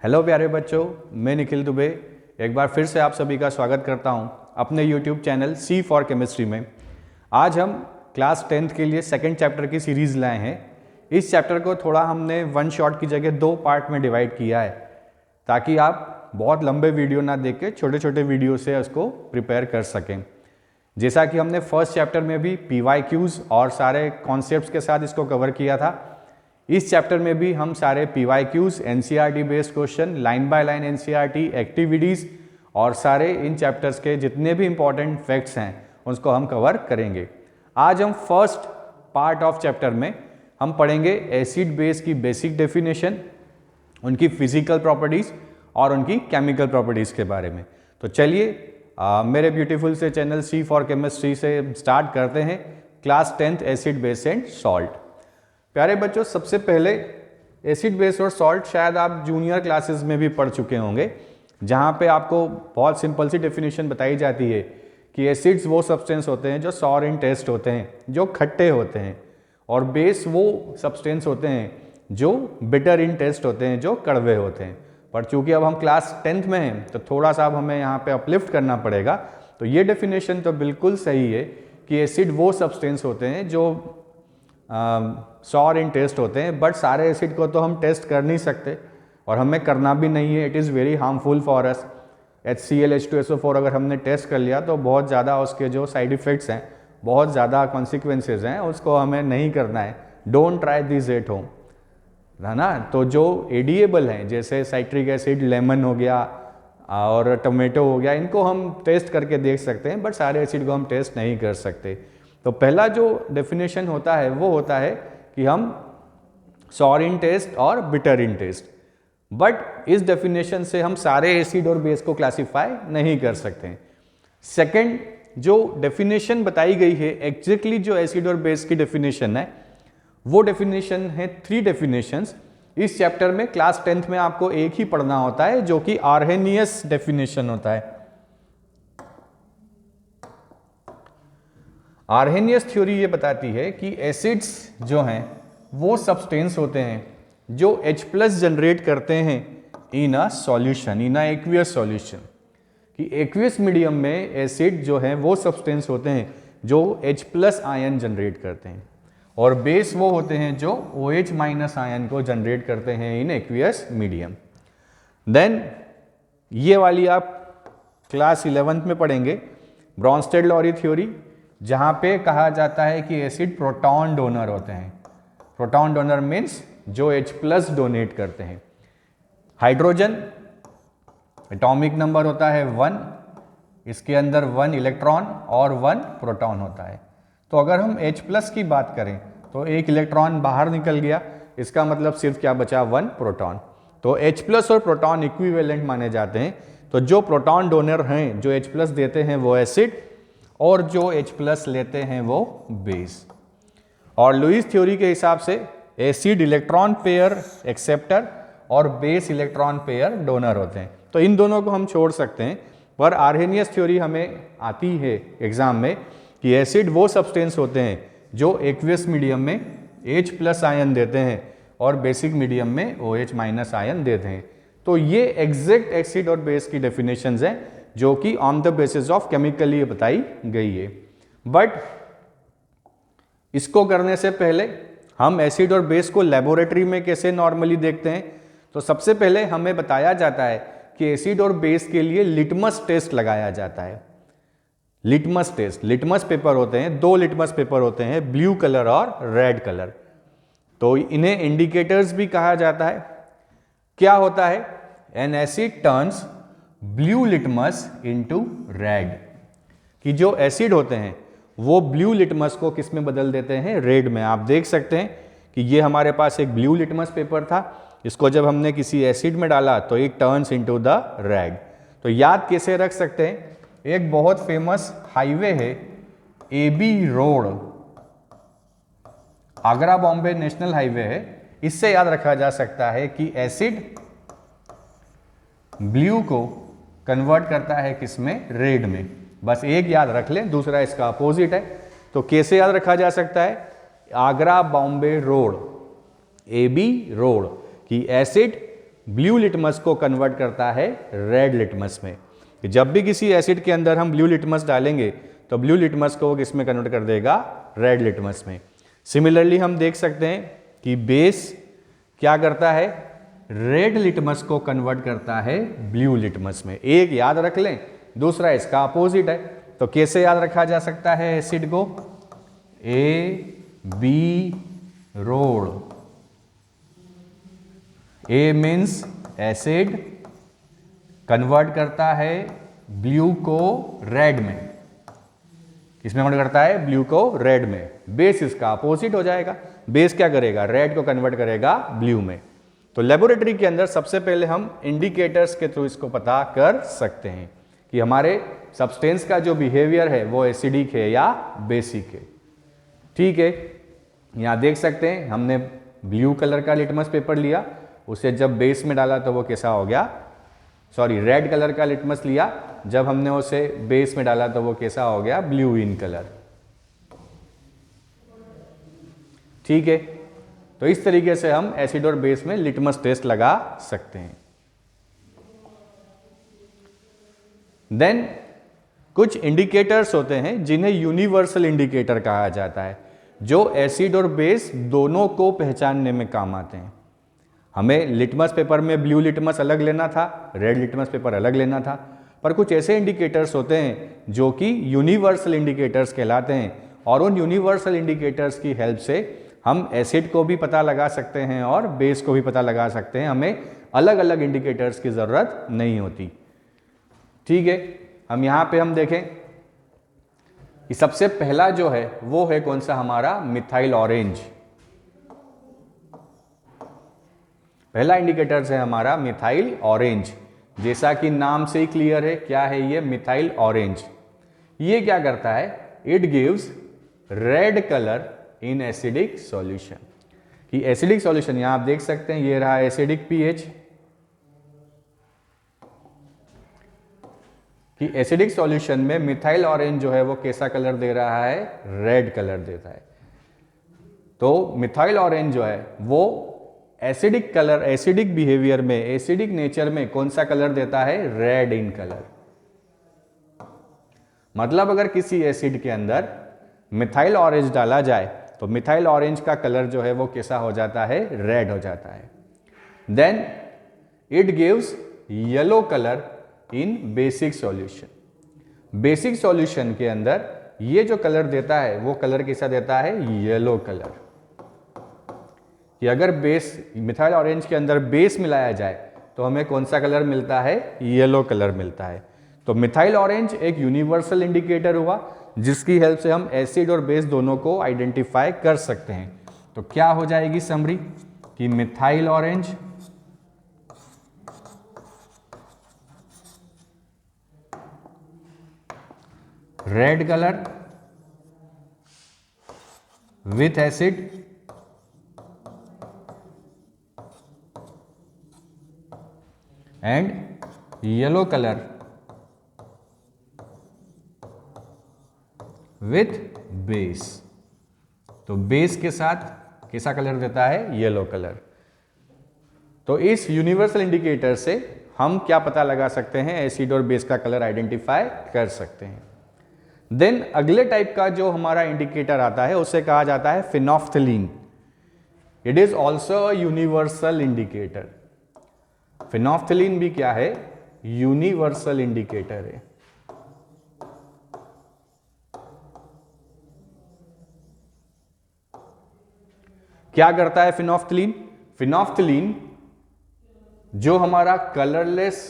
Hello प्यारे बच्चों, मैं निखिल दुबे एक बार फिर से आप सभी का स्वागत करता हूं अपने YouTube channel C for chemistry में। आज हम क्लास 10th के लिए सेकंड चैप्टर की सीरीज़ लाए हैं। इस चैप्टर को थोड़ा हमने वन शॉट की जगह दो पार्ट में डिवाइड किया है ताकि आप बहुत लंबे वीडियो ना देख के छोटे छोटे वीडियो से उसको प्रिपेयर कर सकें। जैसा कि हमने फर्स्ट चैप्टर में भी PYQs और सारे कॉन्सेप्ट्स के साथ इसको कवर किया था, इस चैप्टर में भी हम सारे PYQs, NCERT based question, line by line NCERT activities और सारे इन चैप्टर्स के जितने भी इंपॉर्टेंट फैक्ट्स हैं उसको हम कवर करेंगे। आज हम फर्स्ट पार्ट ऑफ चैप्टर में हम पढ़ेंगे एसिड बेस की बेसिक डेफिनेशन, उनकी फिजिकल प्रॉपर्टीज़ और उनकी केमिकल प्रॉपर्टीज़ के बारे में। तो चलिए मेरे ब्यूटीफुल से चैनल सी फॉर केमिस्ट्री से स्टार्ट करते हैं class 10th acid base and salt. प्यारे बच्चों, सबसे पहले एसिड बेस और सॉल्ट शायद आप जूनियर क्लासेस में भी पढ़ चुके होंगे, जहाँ पे आपको बहुत सिंपल सी डेफिनेशन बताई जाती है कि एसिड्स वो सब्सटेंस होते हैं जो सॉर इन टेस्ट होते हैं, जो खट्टे होते हैं, और बेस वो सब्सटेंस होते हैं जो बिटर इन टेस्ट होते हैं, जो कड़वे होते हैं। पर चूंकि अब हम क्लास 10th में हैं तो थोड़ा सा अब हमें यहाँ पे अपलिफ्ट करना पड़ेगा। तो ये डेफिनेशन तो बिल्कुल सही है कि एसिड वो सब्सटेंस होते हैं जो सॉर इन टेस्ट होते हैं, बट सारे एसिड को तो हम टेस्ट कर नहीं सकते और हमें करना भी नहीं है। It is very harmful for us. HCl H2SO4 अगर हमने टेस्ट कर लिया तो बहुत ज़्यादा उसके जो साइड इफ़ेक्ट्स हैं, बहुत ज़्यादा कॉन्सिक्वेंसेज हैं, उसको हमें नहीं करना है। Don't try this at home, है ना। तो जो एडिएबल हैं जैसे साइट्रिक एसिड, लेमन हो गया और टोमेटो हो गया, इनको हम टेस्ट करके देख सकते हैं, बट सारे एसिड को हम टेस्ट नहीं कर सकते। तो पहला जो डेफिनेशन होता है वो होता है कि हम सॉर इन टेस्ट और बिटर इन टेस्ट, बट इस डेफिनेशन से हम सारे एसिड और बेस को क्लासिफाई नहीं कर सकते। सेकंड जो डेफिनेशन बताई गई है, एग्जैक्टली जो एसिड और बेस की डेफिनेशन है, वो डेफिनेशन है 3 डेफिनेशंस। इस चैप्टर में क्लास 10th में आपको एक ही पढ़ना होता है जो कि आर्हेनियस डेफिनेशन होता है। आर्हेनियस थ्योरी ये बताती है कि एसिड्स जो हैं वो सब्सटेंस होते हैं जो H+ जनरेट करते हैं in a solution, in a aqueous solution. कि एक्वियस मीडियम में एसिड जो है वो सब्सटेंस होते हैं जो H+ आयन जनरेट करते हैं, और बेस वो होते हैं जो OH- आयन को जनरेट करते हैं इन एक्वियस मीडियम। देन ये वाली आप क्लास 11th में पढ़ेंगे, ब्रॉन्स्टेड-लॉरी थ्योरी, जहाँ पे कहा जाता है कि एसिड प्रोटॉन डोनर होते हैं। प्रोटॉन डोनर मीन्स जो H+ डोनेट करते हैं। हाइड्रोजन एटॉमिक नंबर होता है 1, इसके अंदर 1 इलेक्ट्रॉन और 1 प्रोटॉन होता है। तो अगर हम H+ की बात करें तो एक इलेक्ट्रॉन बाहर निकल गया, इसका मतलब सिर्फ क्या बचा, 1 प्रोटॉन। तो H+ और प्रोटॉन इक्विवेलेंट माने जाते हैं। तो जो प्रोटॉन डोनर हैं, जो H+ देते हैं वो एसिड, और जो H+ लेते हैं वो बेस। और लुईस थ्योरी के हिसाब से एसिड इलेक्ट्रॉन पेयर एक्सेप्टर और बेस इलेक्ट्रॉन पेयर डोनर होते हैं। तो इन दोनों को हम छोड़ सकते हैं, पर आर्हेनियस थ्योरी हमें आती है एग्जाम में कि एसिड वो सब्सटेंस होते हैं जो एक्वियस मीडियम में H+ आयन देते हैं और बेसिक मीडियम में OH- आयन देते हैं। तो ये एग्जैक्ट एसिड और बेस की डेफिनेशंस हैं जो कि on the basis of chemically बताई गई है। बट इसको करने से पहले हम एसिड और बेस को लेबोरेटरी में कैसे नॉर्मली देखते हैं, तो सबसे पहले हमें बताया जाता है कि एसिड और बेस के लिए लिटमस टेस्ट लगाया जाता है। लिटमस टेस्ट, लिटमस पेपर होते हैं, 2 लिटमस पेपर होते हैं, ब्लू कलर और रेड कलर। तो इन्हें इंडिकेटर्स भी कहा जाता है। क्या होता है, N asset turns blue litmus into red, कि जो एसिड होते हैं वो ब्लू लिटमस को किस में बदल देते हैं, रेड में। आप देख सकते हैं कि ये हमारे पास एक ब्लू लिटमस पेपर था, इसको जब हमने किसी एसिड में डाला तो it turns into the red. तो याद कैसे रख सकते हैं, एक बहुत फेमस हाईवे है AB road, Agra Bombay national highway है, इससे याद रखा जा सकता है कि एसिड ब्लू को कन्वर्ट करता है किसमें, रेड में। बस एक याद रख लें, दूसरा इसका अपोजिट है। तो कैसे याद रखा जा सकता है, Agra Bombay road, AB road, कि एसिड ब्लू लिटमस को कन्वर्ट करता है रेड लिटमस में। जब भी किसी एसिड के अंदर हम ब्लू लिटमस डालेंगे तो ब्लू लिटमस को वो किस में कन्वर्ट कर देगा, रेड लिटमस में। सिमिलरली हम देख सकते हैं कि बेस क्या करता है, रेड लिटमस को कन्वर्ट करता है ब्लू लिटमस में। एक याद रख लें, दूसरा इसका अपोजिट है। तो कैसे याद रखा जा सकता है एसिड को, A B road. A means acid convert करता है ब्लू को रेड में। किसमें कन्वर्ट करता है, ब्लू को रेड में। बेस इसका अपोजिट हो जाएगा, बेस क्या करेगा, रेड को कन्वर्ट करेगा ब्लू में। तो लेबोरेटरी के अंदर सबसे पहले हम इंडिकेटर्स के थ्रू इसको पता कर सकते हैं कि हमारे सब्सटेंस का जो बिहेवियर है वो एसिडिक है या बेसिक है। ठीक है, यहां देख सकते हैं हमने ब्लू कलर का लिटमस पेपर लिया, उसे जब बेस में डाला तो वो कैसा हो गया, सॉरी रेड कलर का लिटमस लिया, जब हमने उसे बेस में डाला तो वो कैसा हो गया, ब्लू इन कलर। ठीक है, तो इस तरीके से हम एसिड और बेस में लिटमस टेस्ट लगा सकते हैं। देन कुछ इंडिकेटर्स होते हैं जिन्हें यूनिवर्सल इंडिकेटर कहा जाता है, जो एसिड और बेस दोनों को पहचानने में काम आते हैं। हमें लिटमस पेपर में ब्लू लिटमस अलग लेना था, रेड लिटमस पेपर अलग लेना था, पर कुछ ऐसे इंडिकेटर्स होते हैं जो कि यूनिवर्सल इंडिकेटर्स कहलाते हैं, और उन यूनिवर्सल इंडिकेटर्स की हेल्प से हम एसिड को भी पता लगा सकते हैं और बेस को भी पता लगा सकते हैं। हमें अलग अलग इंडिकेटर्स की ज़रूरत नहीं होती। ठीक है, हम यहाँ पे हम देखें कि सबसे पहला जो है वो है कौन सा, हमारा मिथाइल ऑरेंज। पहला इंडिकेटर है हमारा मिथाइल ऑरेंज, जैसा कि नाम से ही क्लियर है, क्या है ये, मिथाइल ऑरेंज। ये क्या करता है, it gives red colour in acidic solution. कि एसिडिक सॉल्यूशन यहां आप देख सकते हैं, ये रहा एसिडिक पीएच, कि एसिडिक सॉल्यूशन में मिथाइल ऑरेंज जो है वो कैसा कलर दे रहा है, रेड कलर देता है। तो मिथाइल ऑरेंज जो है वो एसिडिक कलर, एसिडिक बिहेवियर में, एसिडिक नेचर में कौन सा कलर देता है, रेड इन कलर। मतलब अगर किसी एसिड के अंदर मिथाइल ऑरेंज डाला जाए तो मिथाइल ऑरेंज का कलर जो है वो कैसा हो जाता है, रेड हो जाता है। Then it gives yellow colour in basic solution. Basic solution के अंदर ये जो कलर देता है वो कलर कैसा देता है, येलो कलर। कि अगर बेस, मिथाइल ऑरेंज के अंदर बेस मिलाया जाए तो हमें कौन सा कलर मिलता है, येलो कलर मिलता है। तो मिथाइल ऑरेंज एक यूनिवर्सल इंडिकेटर हुआ जिसकी हेल्प से हम एसिड और बेस दोनों को आइडेंटिफाई कर सकते हैं। तो क्या हो जाएगी समरी, कि methyl orange red colour with acid and yellow colour with base. तो बेस के साथ कैसा कलर देता है, येलो कलर। तो इस यूनिवर्सल इंडिकेटर से हम क्या पता लगा सकते हैं, एसिड और बेस का कलर आइडेंटिफाई कर सकते हैं। देन अगले टाइप का जो हमारा इंडिकेटर आता है उसे कहा जाता है phenolphthalein. It is also universal indicator. Phenolphthalein भी क्या है, यूनिवर्सल इंडिकेटर है। क्या करता है फिनोफ्थलीन, फिनोफ्थलीन जो हमारा कलरलेस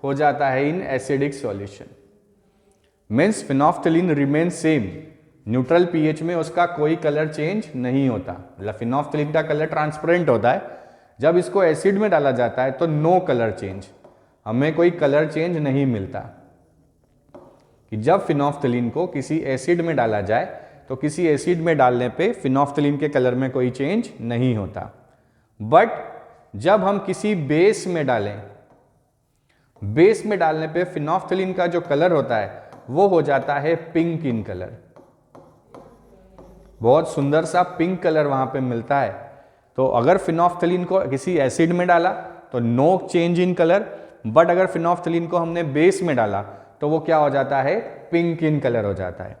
हो जाता है in acidic solution, means phenolphthalein remain same, neutral pH में उसका कोई कलर चेंज नहीं होता। मतलब फिनोफ्थलीन का कलर ट्रांसपेरेंट होता है, जब इसको एसिड में डाला जाता है तो नो कलर चेंज, हमें कोई कलर चेंज नहीं मिलता। कि जब फिनोफ्थलीन को किसी एसिड में डाला जाए तो किसी एसिड में डालने पे फिनोफ्थलीन के कलर में कोई चेंज नहीं होता, बट जब हम किसी बेस में डालें, बेस में डालने पे फिनोफ्थलीन का जो कलर होता है वो हो जाता है पिंक इन कलर। बहुत सुंदर सा पिंक कलर वहां पे मिलता है। तो अगर फिनोफ्थलीन को किसी एसिड में डाला तो no change in colour. But अगर फिनोल्फथलीन को हमने बेस में डाला तो वो क्या हो जाता है, पिंक इन कलर हो जाता है।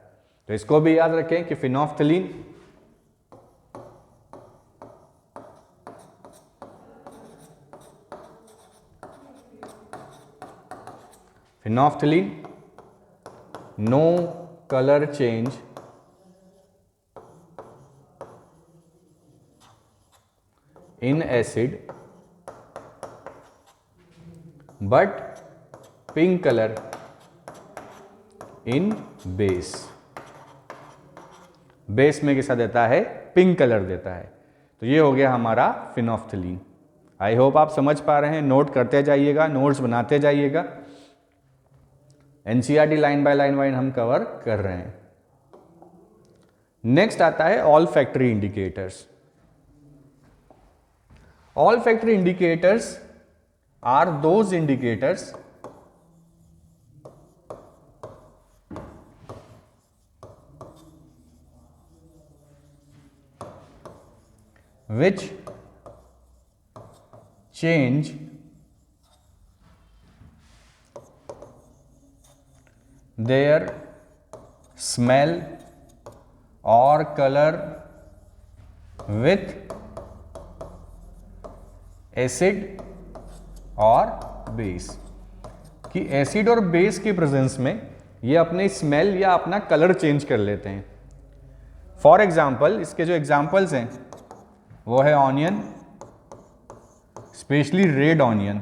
तो इसको भी याद रखें कि phenolphthalein no colour change in acid but pink color in base। Base में कैसा देता है, पिंक कलर देता है। तो ये हो गया हमारा फिनोल्फथलीन। आई होप आप समझ पा रहे हैं, नोट करते जाइएगा, नोट्स बनाते जाइएगा। NCERT line by line wine हम कवर कर रहे हैं। नेक्स्ट आता है all factory indicators. Olfactory indicators are those indicators which change their smell or color with acid और बेस। कि एसिड और बेस के प्रेजेंस में ये अपने स्मेल या अपना कलर चेंज कर लेते हैं। फॉर एग्जाम्पल, इसके जो एग्जाम्पल्स हैं वो है onion, specially red onion,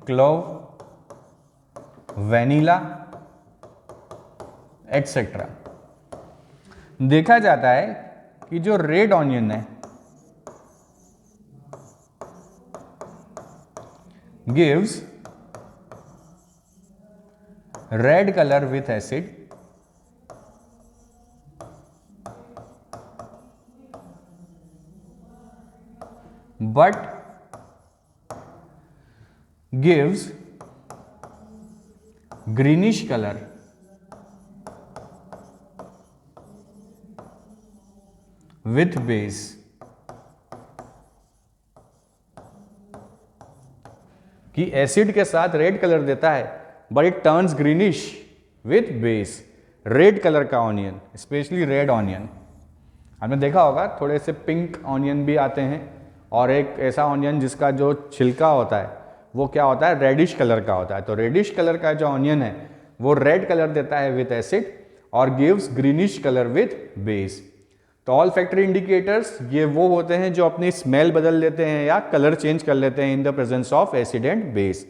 clove, vanilla etcetera. देखा जाता है कि जो रेड ऑनियन है gives red color with acid but gives greenish color with base। कि एसिड के साथ रेड कलर देता है but it turns greenish with base. Red colour का ऑनियन, स्पेशली रेड ऑनियन, आपने देखा होगा थोड़े से पिंक ऑनियन भी आते हैं, और एक ऐसा ऑनियन जिसका जो छिलका होता है वो क्या होता है, रेडिश कलर का होता है। तो रेडिश कलर का जो ऑनियन है वो रेड कलर देता है विथ एसिड और gives greenish colour with base. तो ऑल फैक्ट्री इंडिकेटर्स ये वो होते हैं जो अपनी स्मेल बदल लेते हैं या कलर चेंज कर लेते हैं in the presence of acid and base.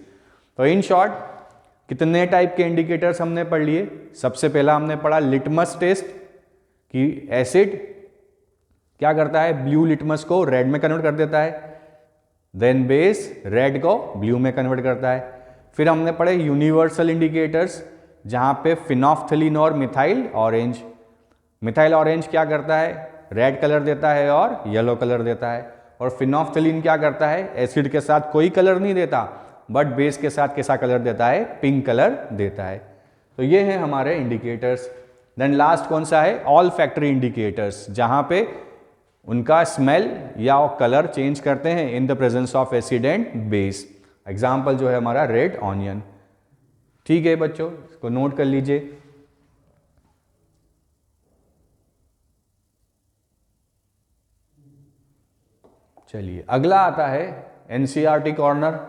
तो इन शॉर्ट कितने टाइप के इंडिकेटर्स हमने पढ़ लिए। सबसे पहला हमने पढ़ा लिटमस टेस्ट, कि एसिड क्या करता है, ब्लू लिटमस को रेड में कन्वर्ट कर देता है, देन बेस रेड को ब्लू में कन्वर्ट करता है। फिर हमने पढ़े यूनिवर्सल इंडिकेटर्स, जहां पे फिनोल्फथलीन और मिथाइल ऑरेंज। मिथाइल ऑरेंज क्या करता है, रेड कलर देता है और येलो कलर देता है। और फिनोल्फथलीन क्या करता है, एसिड के साथ कोई कलर नहीं देता बट बेस के साथ कैसा कलर देता है, पिंक कलर देता है। तो ये हैं हमारे इंडिकेटर्स। देन लास्ट कौन सा है, ऑल फैक्ट्री इंडिकेटर्स, जहां पे उनका स्मेल या कलर चेंज करते हैं in the presence of acid and base. Example जो है हमारा रेड ऑनियन। ठीक है बच्चों, इसको नोट कर लीजिए। चलिए अगला आता है एनसीईआरटी कॉर्नर।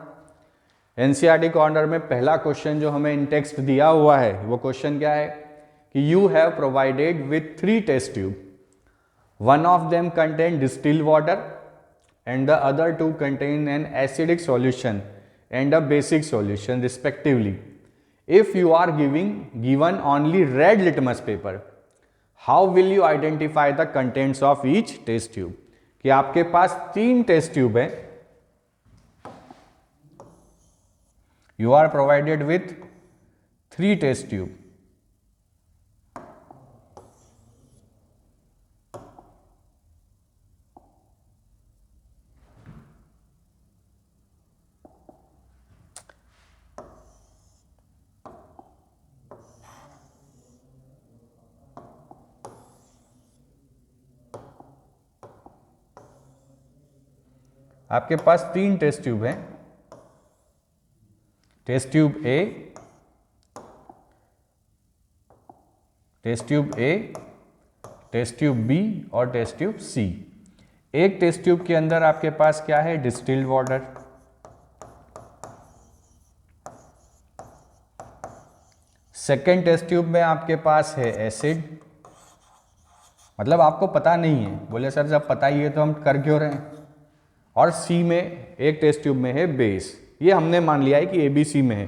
एनसीईआरटी कॉर्नर में पहला क्वेश्चन जो हमें इन टेक्स्ट दिया हुआ है वो क्वेश्चन क्या है कि you have provided with 3 test tube, one of them contain distilled water and the other 2 contain an acidic solution and a basic solution respectively. If you are given only red litmus paper, how will you identify the contents of each test tube? कि आपके पास 3 test tube है, you are provided with 3 test tube, आपके पास 3 test tube हैं, test tube A, test tube A, test tube B और test tube C. एक test tube के अंदर आपके पास क्या है, distilled water, second test tube में आपके पास है एसिड, मतलब आपको पता नहीं है, बोले सर जब पता ही है तो हम कर क्यों रहे हैं, और सी में एक टेस्ट ट्यूब में है बेस। ये हमने मान लिया है कि ABC में है,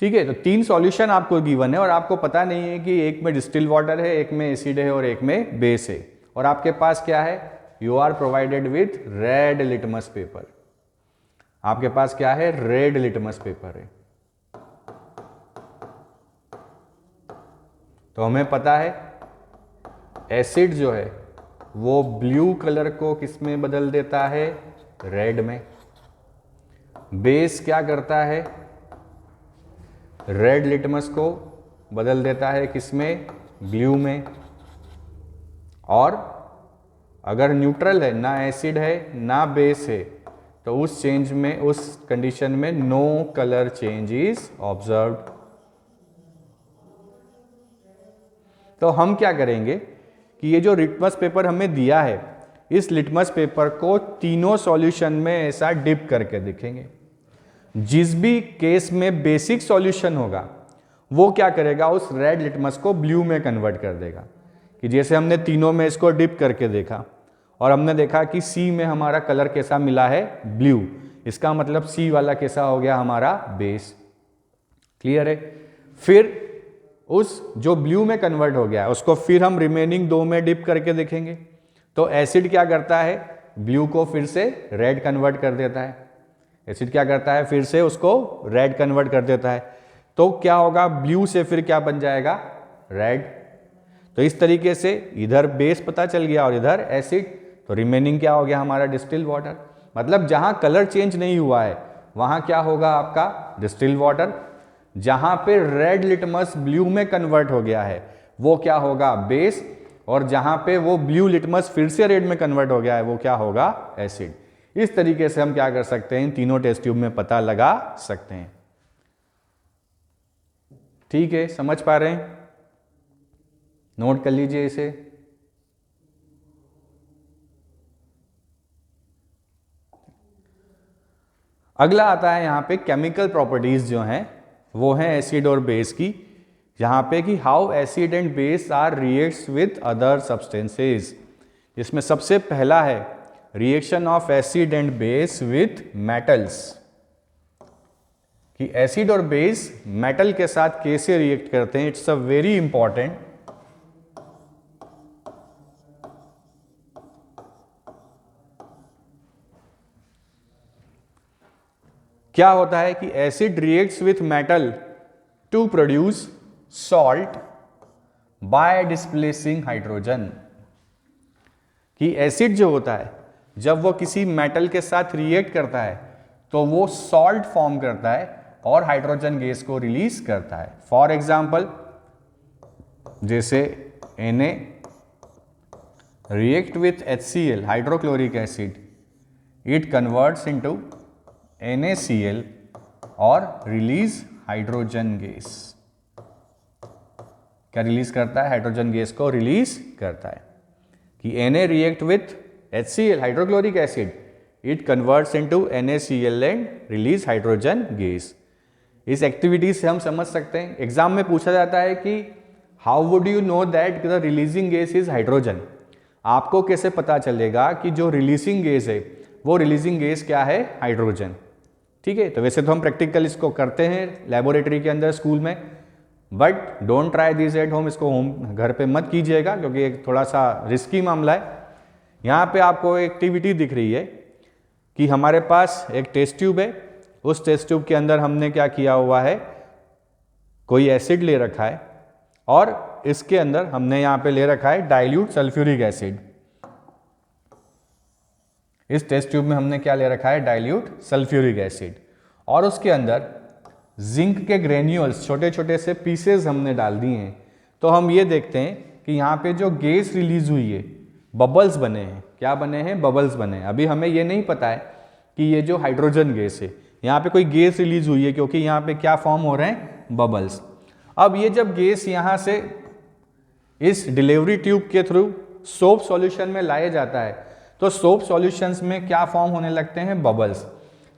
ठीक है। तो 3 सॉल्यूशन आपको गिवन है और आपको पता नहीं है कि एक में डिस्टिल वाटर है, एक में एसिड है और एक में बेस है, और आपके पास क्या है, you are provided with red litmus paper. आपके पास क्या है, रेड लिटमस पेपर है। तो हमें पता है एसिड जो है वो ब्लू कलर को किस में बदल देता है, रेड में। बेस क्या करता है, रेड लिटमस को बदल देता है किस में, ब्लू में। और अगर न्यूट्रल है, ना एसिड है ना बेस है, तो उस चेंज में, उस कंडीशन में no colour change is observed. तो हम क्या करेंगे कि ये जो लिटमस पेपर हमें दिया है, इस लिटमस पेपर को तीनों सॉल्यूशन में ऐसा डिप करके देखेंगे। जिस भी केस में बेसिक सॉल्यूशन होगा वो क्या करेगा, उस रेड लिटमस को ब्लू में कन्वर्ट कर देगा। कि जैसे हमने तीनों में इसको डिप करके देखा और हमने देखा कि सी में हमारा कलर कैसा मिला है, ब्लू, इसका मतलब सी वाला कैसा हो गया, हमारा बेस। क्लियर है। फिर उस जो ब्लू में कन्वर्ट हो गया उसको फिर हम रिमेनिंग 2 में डिप करके देखेंगे। तो एसिड क्या करता है, ब्लू को फिर से रेड कन्वर्ट कर देता है। एसिड क्या करता है, फिर से उसको रेड कन्वर्ट कर देता है। तो क्या होगा, ब्लू से फिर क्या बन जाएगा, रेड। तो इस तरीके से इधर बेस पता चल गया और इधर एसिड, तो रिमेनिंग क्या हो गया हमारा, डिस्टिल वाटर। मतलब जहां कलर चेंज नहीं हुआ है वहां क्या होगा आपका, डिस्टिल वाटर। जहां पे रेड लिटमस ब्लू में कन्वर्ट हो गया है वो क्या होगा, बेस। और जहां पे वो ब्लू लिटमस फिर से रेड में कन्वर्ट हो गया है वो क्या होगा, एसिड। इस तरीके से हम क्या कर सकते हैं, इन तीनों टेस्ट ट्यूब में पता लगा सकते हैं। ठीक है, समझ पा रहे हैं, नोट कर लीजिए इसे। अगला आता है यहां पे केमिकल प्रॉपर्टीज जो हैं वो हैं एसिड और बेस की। यहाँ पे कि how acid and base are reacts with other substances. इसमें सबसे पहला है reaction of acid and base with metals, कि एसिड और बेस मेटल के साथ कैसे रिएक्ट करते हैं। It's a very important. क्या होता है कि acid reacts with metal to produce salt by displacing hydrogen. कि एसिड जो होता है जब वो किसी मेटल के साथ रिएक्ट करता है तो वो सॉल्ट फॉर्म करता है और हाइड्रोजन गैस को रिलीज करता है। फॉर एग्जाम्पल जैसे Na react with HCl hydrochloric acid, it converts into NaCl और रिलीज हाइड्रोजन गैस। क्या रिलीज करता है, हाइड्रोजन गैस को रिलीज करता है। कि Na react with HCl hydrochloric acid, it converts into NaCl and release hydrogen gas. इस activity से हम समझ सकते हैं, एग्जाम में पूछा जाता है कि how would you know that the releasing gas is hydrogen. आपको कैसे पता चलेगा कि जो रिलीजिंग गैस है वो रिलीजिंग गैस क्या है, हाइड्रोजन। ठीक है, तो वैसे तो हम प्रैक्टिकल इसको करते हैं लेबोरेटरी के अंदर, स्कूल में, but don't try this at home. इसको होम घर पे मत कीजिएगा क्योंकि एक थोड़ा सा रिस्की मामला है। यहाँ पे आपको एक्टिविटी दिख रही है कि हमारे पास एक टेस्ट ट्यूब है, उस टेस्ट ट्यूब के अंदर हमने क्या किया हुआ है, कोई एसिड ले रखा है और इसके अंदर हमने यहाँ पे ले रखा है डाइल्यूट सल्फ्यूरिक एसिड। इस टेस्ट ट्यूब में हमने क्या ले रखा है, डाइल्यूट सल्फ्यूरिक एसिड, और उसके अंदर जिंक के ग्रेन्यूल्स छोटे छोटे से पीसेस हमने डाल दिए हैं। तो हम ये देखते हैं कि यहाँ पे जो गैस रिलीज हुई है बबल्स बने हैं। क्या बने हैं? बबल्स बने हैं। अभी हमें ये नहीं पता है कि ये जो हाइड्रोजन गैस है, यहाँ पे कोई गैस रिलीज हुई है, क्योंकि यहाँ पे क्या फॉर्म हो रहे हैं? बबल्स। अब ये जब गैस यहाँ से इस डिलीवरी ट्यूब के थ्रू सोप सॉल्यूशन में लाया जाता है, तो सोप सॉल्यूशंस में क्या फॉर्म होने लगते हैं? बबल्स।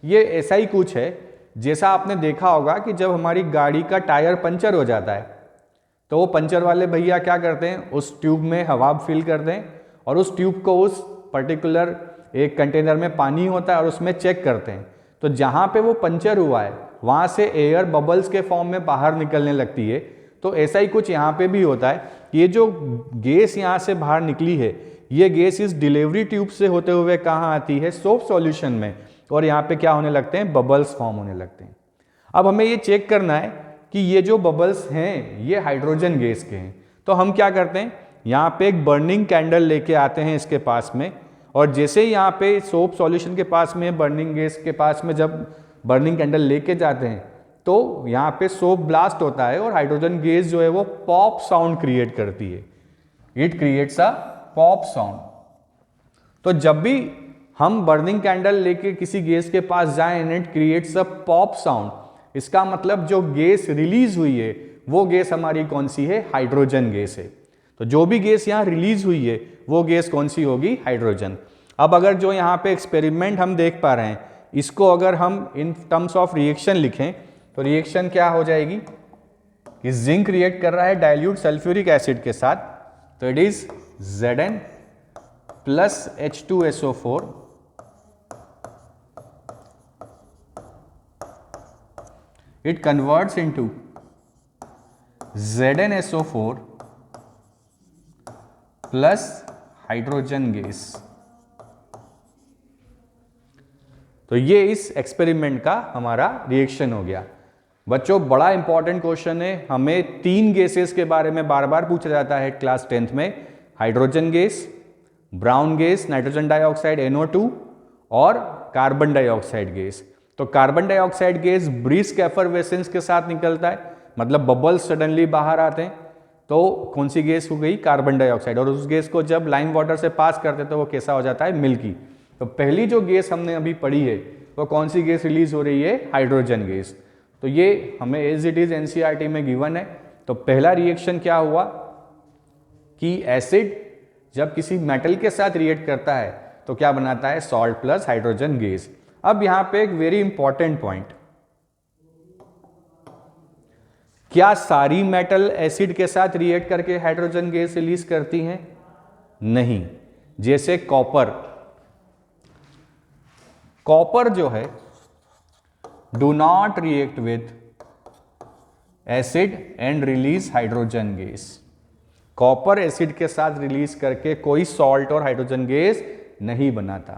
ये ऐसा ही कुछ है जैसा आपने देखा होगा कि जब हमारी गाड़ी का टायर पंचर हो जाता है, तो वो पंचर वाले भैया क्या करते हैं? उस ट्यूब में हवा फिल करते हैं और उस ट्यूब को उस पर्टिकुलर एक कंटेनर में पानी होता है और उसमें चेक करते हैं। तो जहाँ पे वो पंचर हुआ है वहाँ से एयर बबल्स के फॉर्म में बाहर निकलने लगती है। तो ऐसा ही कुछ यहाँ पे भी होता है। ये जो गैस यहाँ से बाहर निकली है, ये गैस इस डिलीवरी ट्यूब से होते हुए कहाँ आती है? सोप सॉल्यूशन में, और यहाँ पे क्या होने लगते हैं? बबल्स फॉर्म होने लगते हैं। अब हमें ये चेक करना है कि ये जो बबल्स हैं ये हाइड्रोजन गैस के हैं। तो हम क्या करते हैं? यहाँ पे एक बर्निंग कैंडल लेके आते हैं इसके पास में, और जैसे ही यहाँ पे सोप सॉल्यूशन के पास में, बर्निंग गैस के पास में जब बर्निंग कैंडल लेके जाते हैं, तो यहाँ पे सोप ब्लास्ट होता है और हाइड्रोजन गैस जो है वो पॉप साउंड क्रिएट करती है। It creates a pop sound. तो जब भी हम बर्निंग कैंडल लेके किसी गैस के पास जाएं and it creates a pop sound, इसका मतलब जो गैस रिलीज हुई है वो गैस हमारी कौन सी है? हाइड्रोजन गैस है। तो जो भी गैस यहाँ रिलीज हुई है वो गैस कौन सी होगी? हाइड्रोजन। अब अगर जो यहाँ पे एक्सपेरिमेंट हम देख पा रहे हैं, इसको अगर हम इन टर्म्स ऑफ रिएक्शन लिखें, तो रिएक्शन क्या हो जाएगी कि जिंक रिएक्ट कर रहा है डाइल्यूट सल्फ्यूरिक एसिड के साथ, तो it is Zn plus H2SO4 it converts into ZnSO4 plus hydrogen gas. तो ये इस एक्सपेरिमेंट का हमारा रिएक्शन हो गया। बच्चों, बड़ा इंपॉर्टेंट क्वेश्चन है। हमें 3 गैसेस के बारे में बार बार पूछा जाता है क्लास 10th में, hydrogen gas, brown gas nitrogen dioxide NO2 और कार्बन डाइऑक्साइड गैस। तो carbon dioxide gas brisk effervescence के साथ निकलता है, मतलब बबल्स सडनली बाहर आते हैं, तो कौन सी गैस हो गई? Carbon dioxide. और उस गैस को जब लाइम वाटर से पास करते तो वो कैसा हो जाता है? मिल्की। तो पहली जो गैस हमने अभी पढ़ी है वो कौन सी गैस रिलीज हो रही है? Hydrogen gas. तो ये हमें एज इट इज NCERT में गिवन है। तो पहला रिएक्शन क्या हुआ कि एसिड जब किसी मेटल के साथ रिएक्ट करता है तो क्या बनाता है? Salt plus hydrogen gas. अब यहां पे एक वेरी इंपॉर्टेंट पॉइंट, क्या सारी मेटल एसिड के साथ रिएक्ट करके हाइड्रोजन गैस रिलीज करती हैं? नहीं। जैसे कॉपर जो है do not react with acid and release hydrogen gas. Copper acid के साथ रिलीज करके कोई सॉल्ट और हाइड्रोजन गैस नहीं बनाता।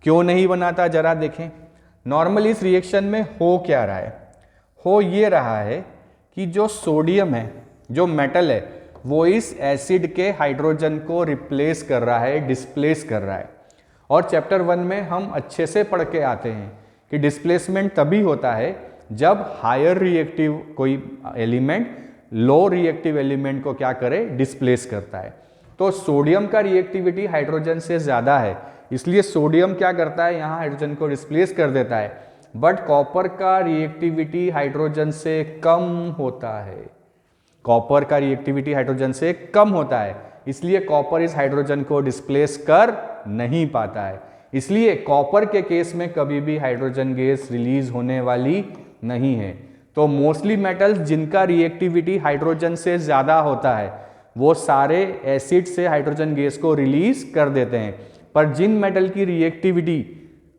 क्यों नहीं बनाता? जरा देखें। नॉर्मली इस रिएक्शन में हो क्या रहा है? हो ये रहा है कि जो सोडियम है, जो मेटल है, वो इस एसिड के हाइड्रोजन को रिप्लेस कर रहा है, डिस्प्लेस कर रहा है। और चैप्टर 1 में हम अच्छे से पढ़ के आते हैं कि डिस्प्लेसमेंट तभी होता है जब हायर रिएक्टिव कोई एलिमेंट लो रिएक्टिव एलिमेंट को क्या करे? डिस्प्लेस करता है। तो सोडियम का रिएक्टिविटी हाइड्रोजन से ज्यादा है, इसलिए सोडियम क्या करता है? यहाँ हाइड्रोजन को डिस्प्लेस कर देता है। बट कॉपर का रिएक्टिविटी हाइड्रोजन से कम होता है। कॉपर का रिएक्टिविटी हाइड्रोजन से कम होता है, इसलिए कॉपर इस हाइड्रोजन को डिस्प्लेस कर नहीं पाता है। इसलिए कॉपर के केस में कभी भी हाइड्रोजन गैस रिलीज होने वाली नहीं है। तो मोस्टली मेटल्स जिनका रिएक्टिविटी हाइड्रोजन से ज्यादा होता है वो सारे एसिड से हाइड्रोजन गैस को रिलीज कर देते हैं, पर जिन मेटल की रिएक्टिविटी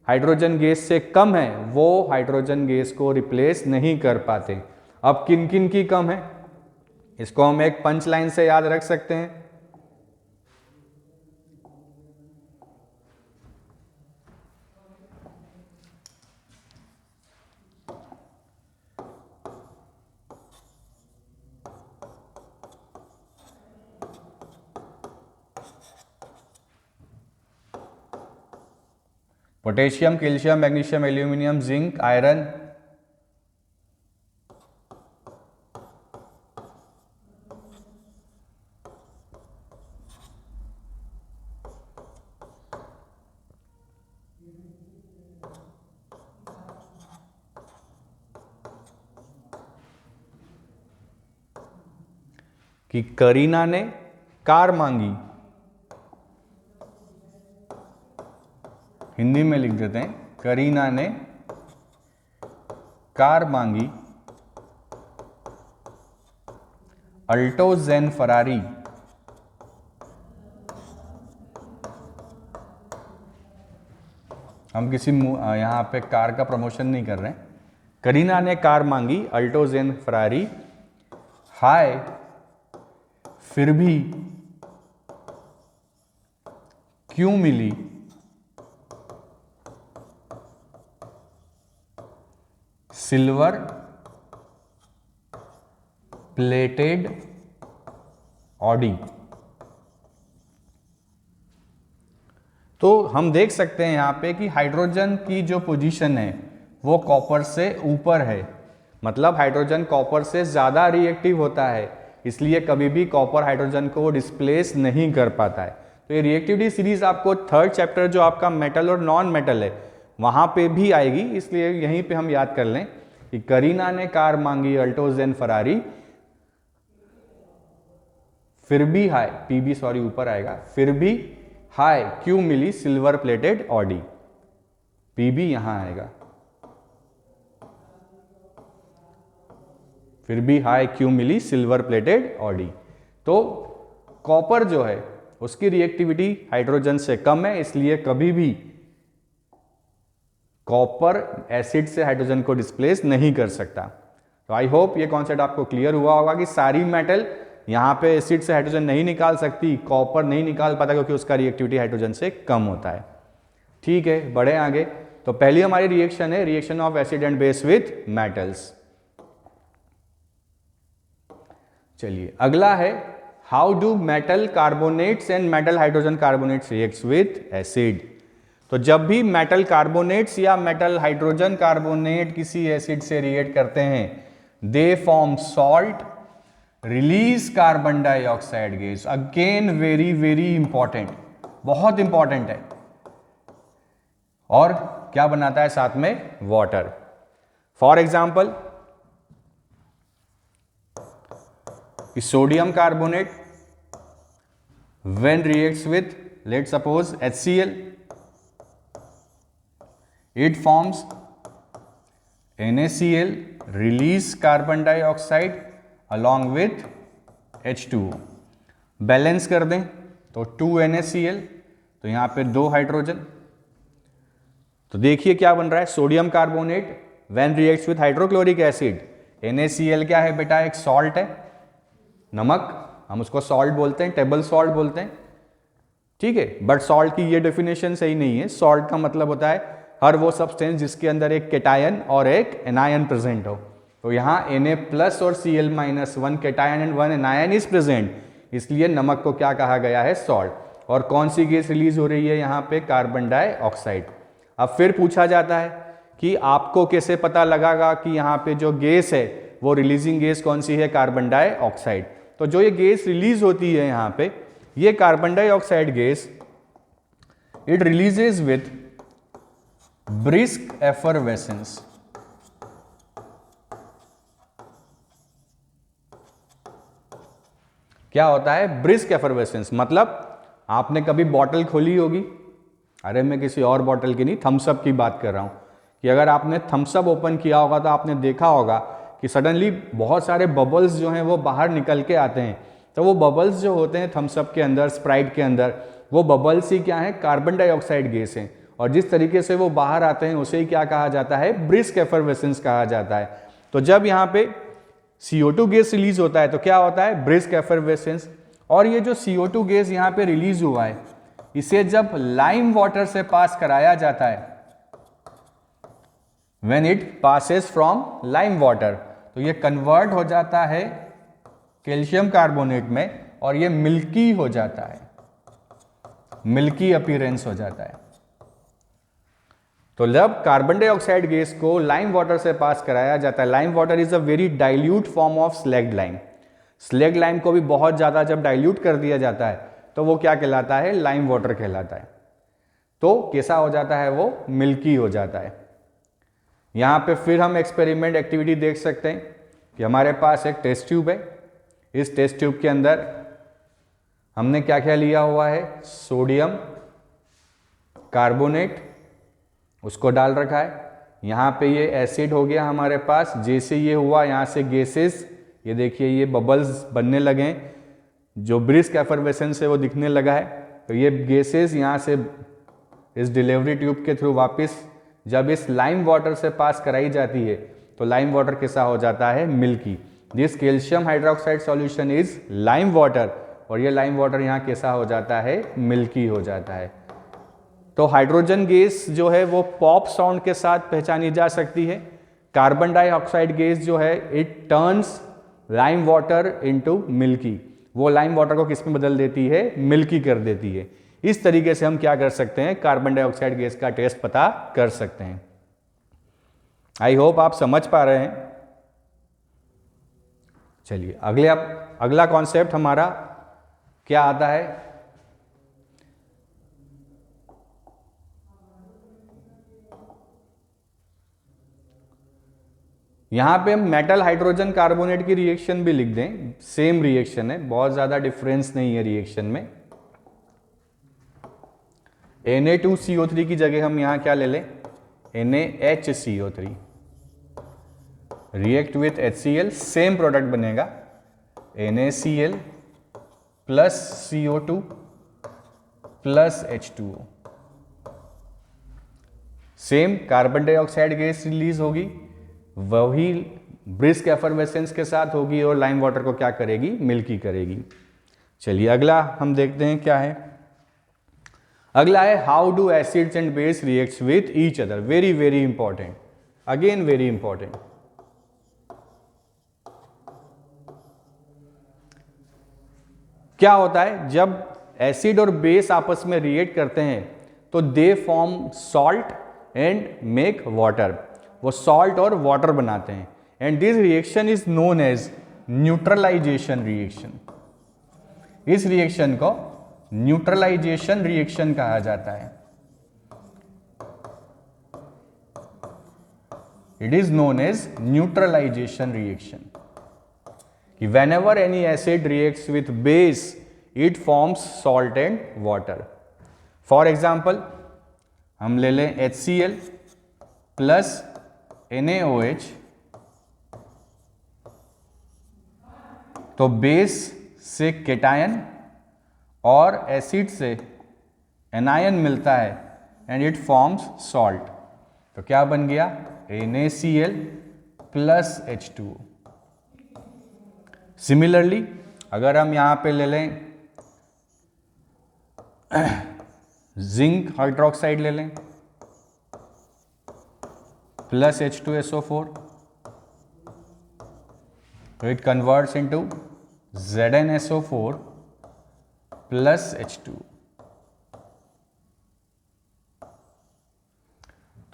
हाइड्रोजन गैस से कम है वो हाइड्रोजन गैस को रिप्लेस नहीं कर पाते। अब किन किन की कम है, इसको हम एक पंच लाइन से याद रख सकते हैं। Potassium, calcium, magnesium, aluminium, zinc, iron, कि करीना ने कार मांगी, हिंदी में लिख देते हैं, करीना ने कार मांगी अल्टो जेन फरारी। हम किसी यहां पे कार का प्रमोशन नहीं कर रहे हैं। करीना ने कार मांगी अल्टो जेन फरारी, हाय फिर भी क्यों मिली सिल्वर प्लेटेड ऑडी। तो हम देख सकते हैं यहां पे कि हाइड्रोजन की जो पोजीशन है वो कॉपर से ऊपर है, मतलब हाइड्रोजन कॉपर से ज्यादा रिएक्टिव होता है, इसलिए कभी भी कॉपर हाइड्रोजन को डिस्प्लेस नहीं कर पाता है। तो ये रिएक्टिविटी सीरीज आपको थर्ड चैप्टर जो आपका मेटल और नॉन मेटल है वहां पे भी आएगी, इसलिए यहीं पे हम याद कर लें कि करीना ने कार मांगी अल्टो जेन फरारी, फिर भी हाय, पीबी सॉरी ऊपर आएगा, फिर भी हाय क्यों मिली सिल्वर प्लेटेड ऑडी, पीबी यहां आएगा, फिर भी हाय क्यों मिली सिल्वर प्लेटेड ऑडी। तो कॉपर जो है उसकी रिएक्टिविटी हाइड्रोजन से कम है, इसलिए कभी भी कॉपर एसिड से हाइड्रोजन को डिस्प्लेस नहीं कर सकता। तो आई होप ये कॉन्सेप्ट आपको क्लियर हुआ होगा कि सारी मेटल यहां पे एसिड से हाइड्रोजन नहीं निकाल सकती, कॉपर नहीं निकाल पाता क्योंकि उसका रिएक्टिविटी हाइड्रोजन से कम होता है। ठीक है, बढ़े आगे। तो पहली हमारी रिएक्शन है reaction of acid and base with metals. चलिए अगला है how do metal carbonates and metal hydrogen carbonates reacts with acid. तो जब भी मेटल कार्बोनेट्स या मेटल हाइड्रोजन कार्बोनेट किसी एसिड से रिएक्ट करते हैं, दे form salt, release carbon dioxide gas. Again very very important, बहुत इंपॉर्टेंट है। और क्या बनाता है साथ में? Water. For example sodium carbonate when reacts with, let's suppose, HCl, it forms NaCl, release carbon dioxide along with H2O। Balance कर दें तो 2 NaCl, तो यहां पे 2 हाइड्रोजन। तो देखिए क्या बन रहा है, sodium carbonate when reacts with hydrochloric acid, NaCl क्या है बेटा? एक सॉल्ट है, नमक, हम उसको सॉल्ट बोलते हैं, टेबल सॉल्ट बोलते हैं, ठीक है। बट सॉल्ट की ये डेफिनेशन सही नहीं है। सॉल्ट का मतलब होता है हर वो सब्सटेंस जिसके अंदर एक केटायन और एक एनायन प्रेजेंट हो। तो यहाँ Na+ और Cl- 1 cation and 1 anion is present, इसलिए नमक को क्या कहा गया है? सॉल्ट। और कौन सी गैस रिलीज हो रही है यहाँ पे? Carbon dioxide. अब फिर पूछा जाता है कि आपको कैसे पता लगागा कि यहाँ पे जो गैस है वो रिलीजिंग गैस कौन सी है? Carbon dioxide. तो जो ये गैस रिलीज होती है यहाँ पे, ये carbon dioxide gas, it releases with brisk effervescence. क्या होता है ब्रिस्क एफरवेसेंस? मतलब आपने कभी बॉटल खोली होगी, अरे मैं किसी और बॉटल की नहीं, थम्सअप की बात कर रहा हूं, कि अगर आपने थम्सअप ओपन किया होगा तो आपने देखा होगा कि सडनली बहुत सारे बबल्स जो हैं वो बाहर निकल के आते हैं। तो वो बबल्स जो होते हैं थम्सअप के अंदर, स्प्राइट के अंदर, वो बबल्स ही क्या है? कार्बन डाइऑक्साइड गैस हैं। और जिस तरीके से वो बाहर आते हैं उसे ही क्या कहा जाता है? ब्रिस्क एफरवेसेंस कहा जाता है। तो जब यहाँ पे CO2 गैस रिलीज होता है तो क्या होता है? Brisk effervescence. और ये जो CO2 गैस यहाँ पे रिलीज हुआ है, इसे जब लाइम वाटर से पास कराया जाता है, when it passes from lime water, तो ये कन्वर्ट हो जाता है कैल्शियम कार्बोनेट में और ये मिल्की हो जाता है, मिल्की अपीयरेंस हो जाता है। तो जब कार्बन डाइऑक्साइड गैस को लाइम वाटर से पास कराया जाता है, lime water is a very dilute form of slagged lime. Slagged lime को भी बहुत ज्यादा जब डाइल्यूट कर दिया जाता है तो वो क्या कहलाता है? लाइम वाटर कहलाता है। तो कैसा हो जाता है? वो मिल्की हो जाता है। यहां पे फिर हम एक्सपेरिमेंट एक्टिविटी देख सकते हैं कि हमारे पास एक टेस्ट ट्यूब है, इस टेस्ट ट्यूब के अंदर हमने क्या क्या लिया हुआ है, सोडियम कार्बोनेट उसको डाल रखा है। यहाँ पे ये एसिड हो गया हमारे पास, जैसे ये हुआ यहाँ से गैसेस, ये देखिए ये बबल्स बनने लगे, जो ब्रिस्क एफर्वेसेंस है वो दिखने लगा है। तो ये गैसेस यहाँ से इस डिलीवरी ट्यूब के थ्रू वापस जब इस लाइम वाटर से पास कराई जाती है तो लाइम वाटर कैसा हो जाता है, milky. This calcium hydroxide solution is lime water, और ये लाइम वाटर यहाँ कैसा हो जाता है, मिल्की हो जाता है। तो हाइड्रोजन गैस जो है वो पॉप साउंड के साथ पहचानी जा सकती है। कार्बन डाइऑक्साइड गैस जो है it turns lime water into milky, वो लाइम वाटर को किस में बदल देती है, मिल्की कर देती है। इस तरीके से हम क्या कर सकते हैं, कार्बन डाइऑक्साइड गैस का टेस्ट पता कर सकते हैं। आई होप आप समझ पा रहे हैं। चलिए अगला कॉन्सेप्ट हमारा क्या आता है, यहां पे हम मेटल हाइड्रोजन कार्बोनेट की रिएक्शन भी लिख दें, सेम रिएक्शन है, बहुत ज्यादा डिफरेंस नहीं है रिएक्शन में। Na2CO3 की जगह हम यहां क्या ले लें, NaHCO3, react with HCl, same product बनेगा NaCl plus CO2 plus H2O, same carbon dioxide gas release होगी, वही ब्रिस्क एफर्वेसेंस के साथ होगी और लाइम वाटर को क्या करेगी, मिल्की करेगी। चलिए अगला हम देखते हैं क्या है। अगला है how do acids and base reacts with each other, very very important, again very important. क्या होता है जब एसिड और बेस आपस में रिएक्ट करते हैं तो they form salt and make water, वो सॉल्ट और वाटर बनाते हैं, and this reaction is known as neutralisation reaction. इस रिएक्शन को न्यूट्रलाइजेशन रिएक्शन कहा जाता है। It is known as neutralisation reaction कि whenever any acid reacts with base it forms salt and water. For example हम ले लें HCl प्लस NaOH, तो बेस से केटायन और एसिड से एनायन मिलता है एंड इट फॉर्म्स सॉल्ट, तो क्या बन गया, NaCl प्लस H2O। सिमिलरली अगर हम यहां पे ले लें जिंक हाइड्रोक्साइड ले लें प्लस H2SO4, तो it converts into ZnSO4 plus H2।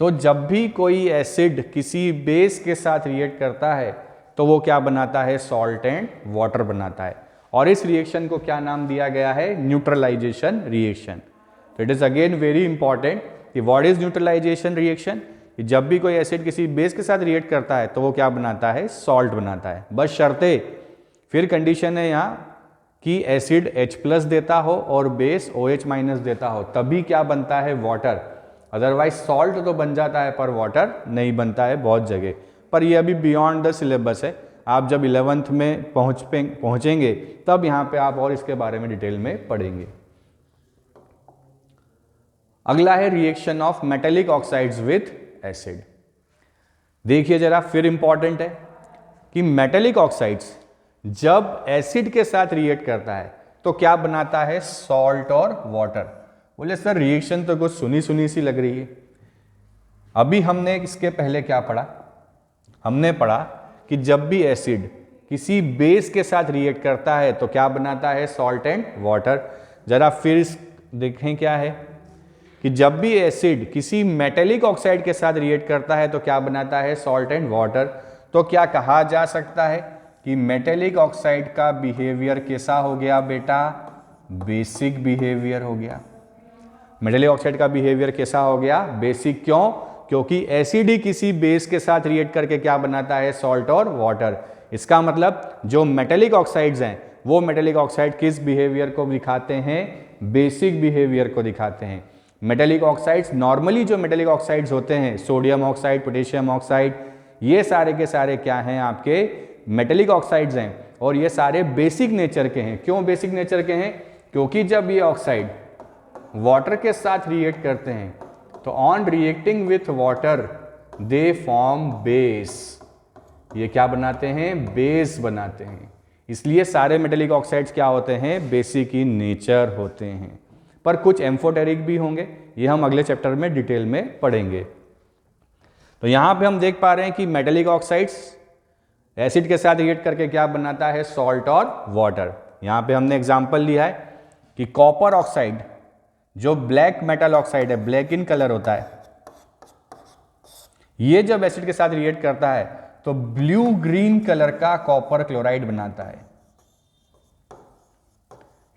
तो जब भी कोई एसिड किसी बेस के साथ रिएक्ट करता है तो वो क्या बनाता है, सॉल्ट एंड वाटर बनाता है, और इस रिएक्शन को क्या नाम दिया गया है, न्यूट्रलाइजेशन रिएक्शन। तो it is again very important कि व्हाट इज न्यूट्रलाइजेशन रिएक्शन, जब भी कोई एसिड किसी बेस के साथ रिएक्ट करता है तो वो क्या बनाता है, सॉल्ट बनाता है। बस शर्ते, फिर कंडीशन है यहाँ कि एसिड H+ देता हो और बेस OH- देता हो, तभी क्या बनता है, वाटर। अदरवाइज सॉल्ट तो बन जाता है पर वाटर नहीं बनता है बहुत जगह पर। ये अभी बियॉन्ड द सिलेबस है, आप जब 11th में पहुंचेंगे तब यहाँ पे आप और इसके बारे में डिटेल में पढ़ेंगे। अगला है reaction of metallic oxides with acid. देखिए जरा, फिर इंपॉर्टेंट है कि मेटेलिक ऑक्साइड्स जब एसिड के साथ रिएक्ट करता है तो क्या बनाता है, सॉल्ट और वाटर। बोले सर रिएक्शन तो कुछ सुनी सुनी सी लग रही है। अभी हमने इसके पहले क्या पढ़ा, हमने पढ़ा कि जब भी एसिड किसी बेस के साथ रिएक्ट करता है तो क्या बनाता है, सॉल्ट एंड वाटर। जरा फिर देखें क्या है कि जब भी एसिड किसी मेटेलिक ऑक्साइड के साथ रिएक्ट करता है तो क्या बनाता है, सॉल्ट एंड वाटर। तो क्या कहा जा सकता है कि मेटेलिक ऑक्साइड का बिहेवियर कैसा हो गया बेटा, बेसिक बिहेवियर हो गया। मेटेलिक ऑक्साइड का बिहेवियर कैसा हो गया, बेसिक। क्यों, क्योंकि एसिड ही किसी बेस के साथ रिएक्ट करके क्या बनाता है, सॉल्ट और वाटर। इसका मतलब जो मेटेलिक ऑक्साइड्स हैं वो मेटेलिक ऑक्साइड किस बिहेवियर को दिखाते हैं, बेसिक बिहेवियर को दिखाते हैं। मेटेलिक ऑक्साइड्स नॉर्मली जो मेटेलिक ऑक्साइड्स होते हैं, सोडियम ऑक्साइड, पोटेशियम ऑक्साइड, ये सारे के सारे क्या हैं, आपके मेटेलिक ऑक्साइड्स हैं और ये सारे बेसिक नेचर के हैं। क्यों बेसिक नेचर के हैं? क्योंकि जब ये ऑक्साइड वाटर के साथ रिएक्ट करते हैं तो on reacting with water they form base. ये क्या बनाते हैं? बेस बनाते हैं। इसलिए सारे मेटेलिक ऑक्साइड्स क्या होते हैं? बेसिक इन नेचर होते हैं। पर कुछ एम्फोटेरिक भी होंगे, ये हम अगले चैप्टर में डिटेल में पढ़ेंगे। तो यहां पे हम देख पा रहे हैं कि मेटेलिक ऑक्साइड्स एसिड के साथ रिएक्ट करके क्या बनाता है? सॉल्ट और वाटर। यहां पे हमने एग्जांपल लिया है कि कॉपर ऑक्साइड जो ब्लैक मेटल ऑक्साइड है, ब्लैक इन कलर होता है, ये जब एसिड के साथ रिएक्ट करता है तो ब्लू ग्रीन कलर का कॉपर क्लोराइड बनाता है।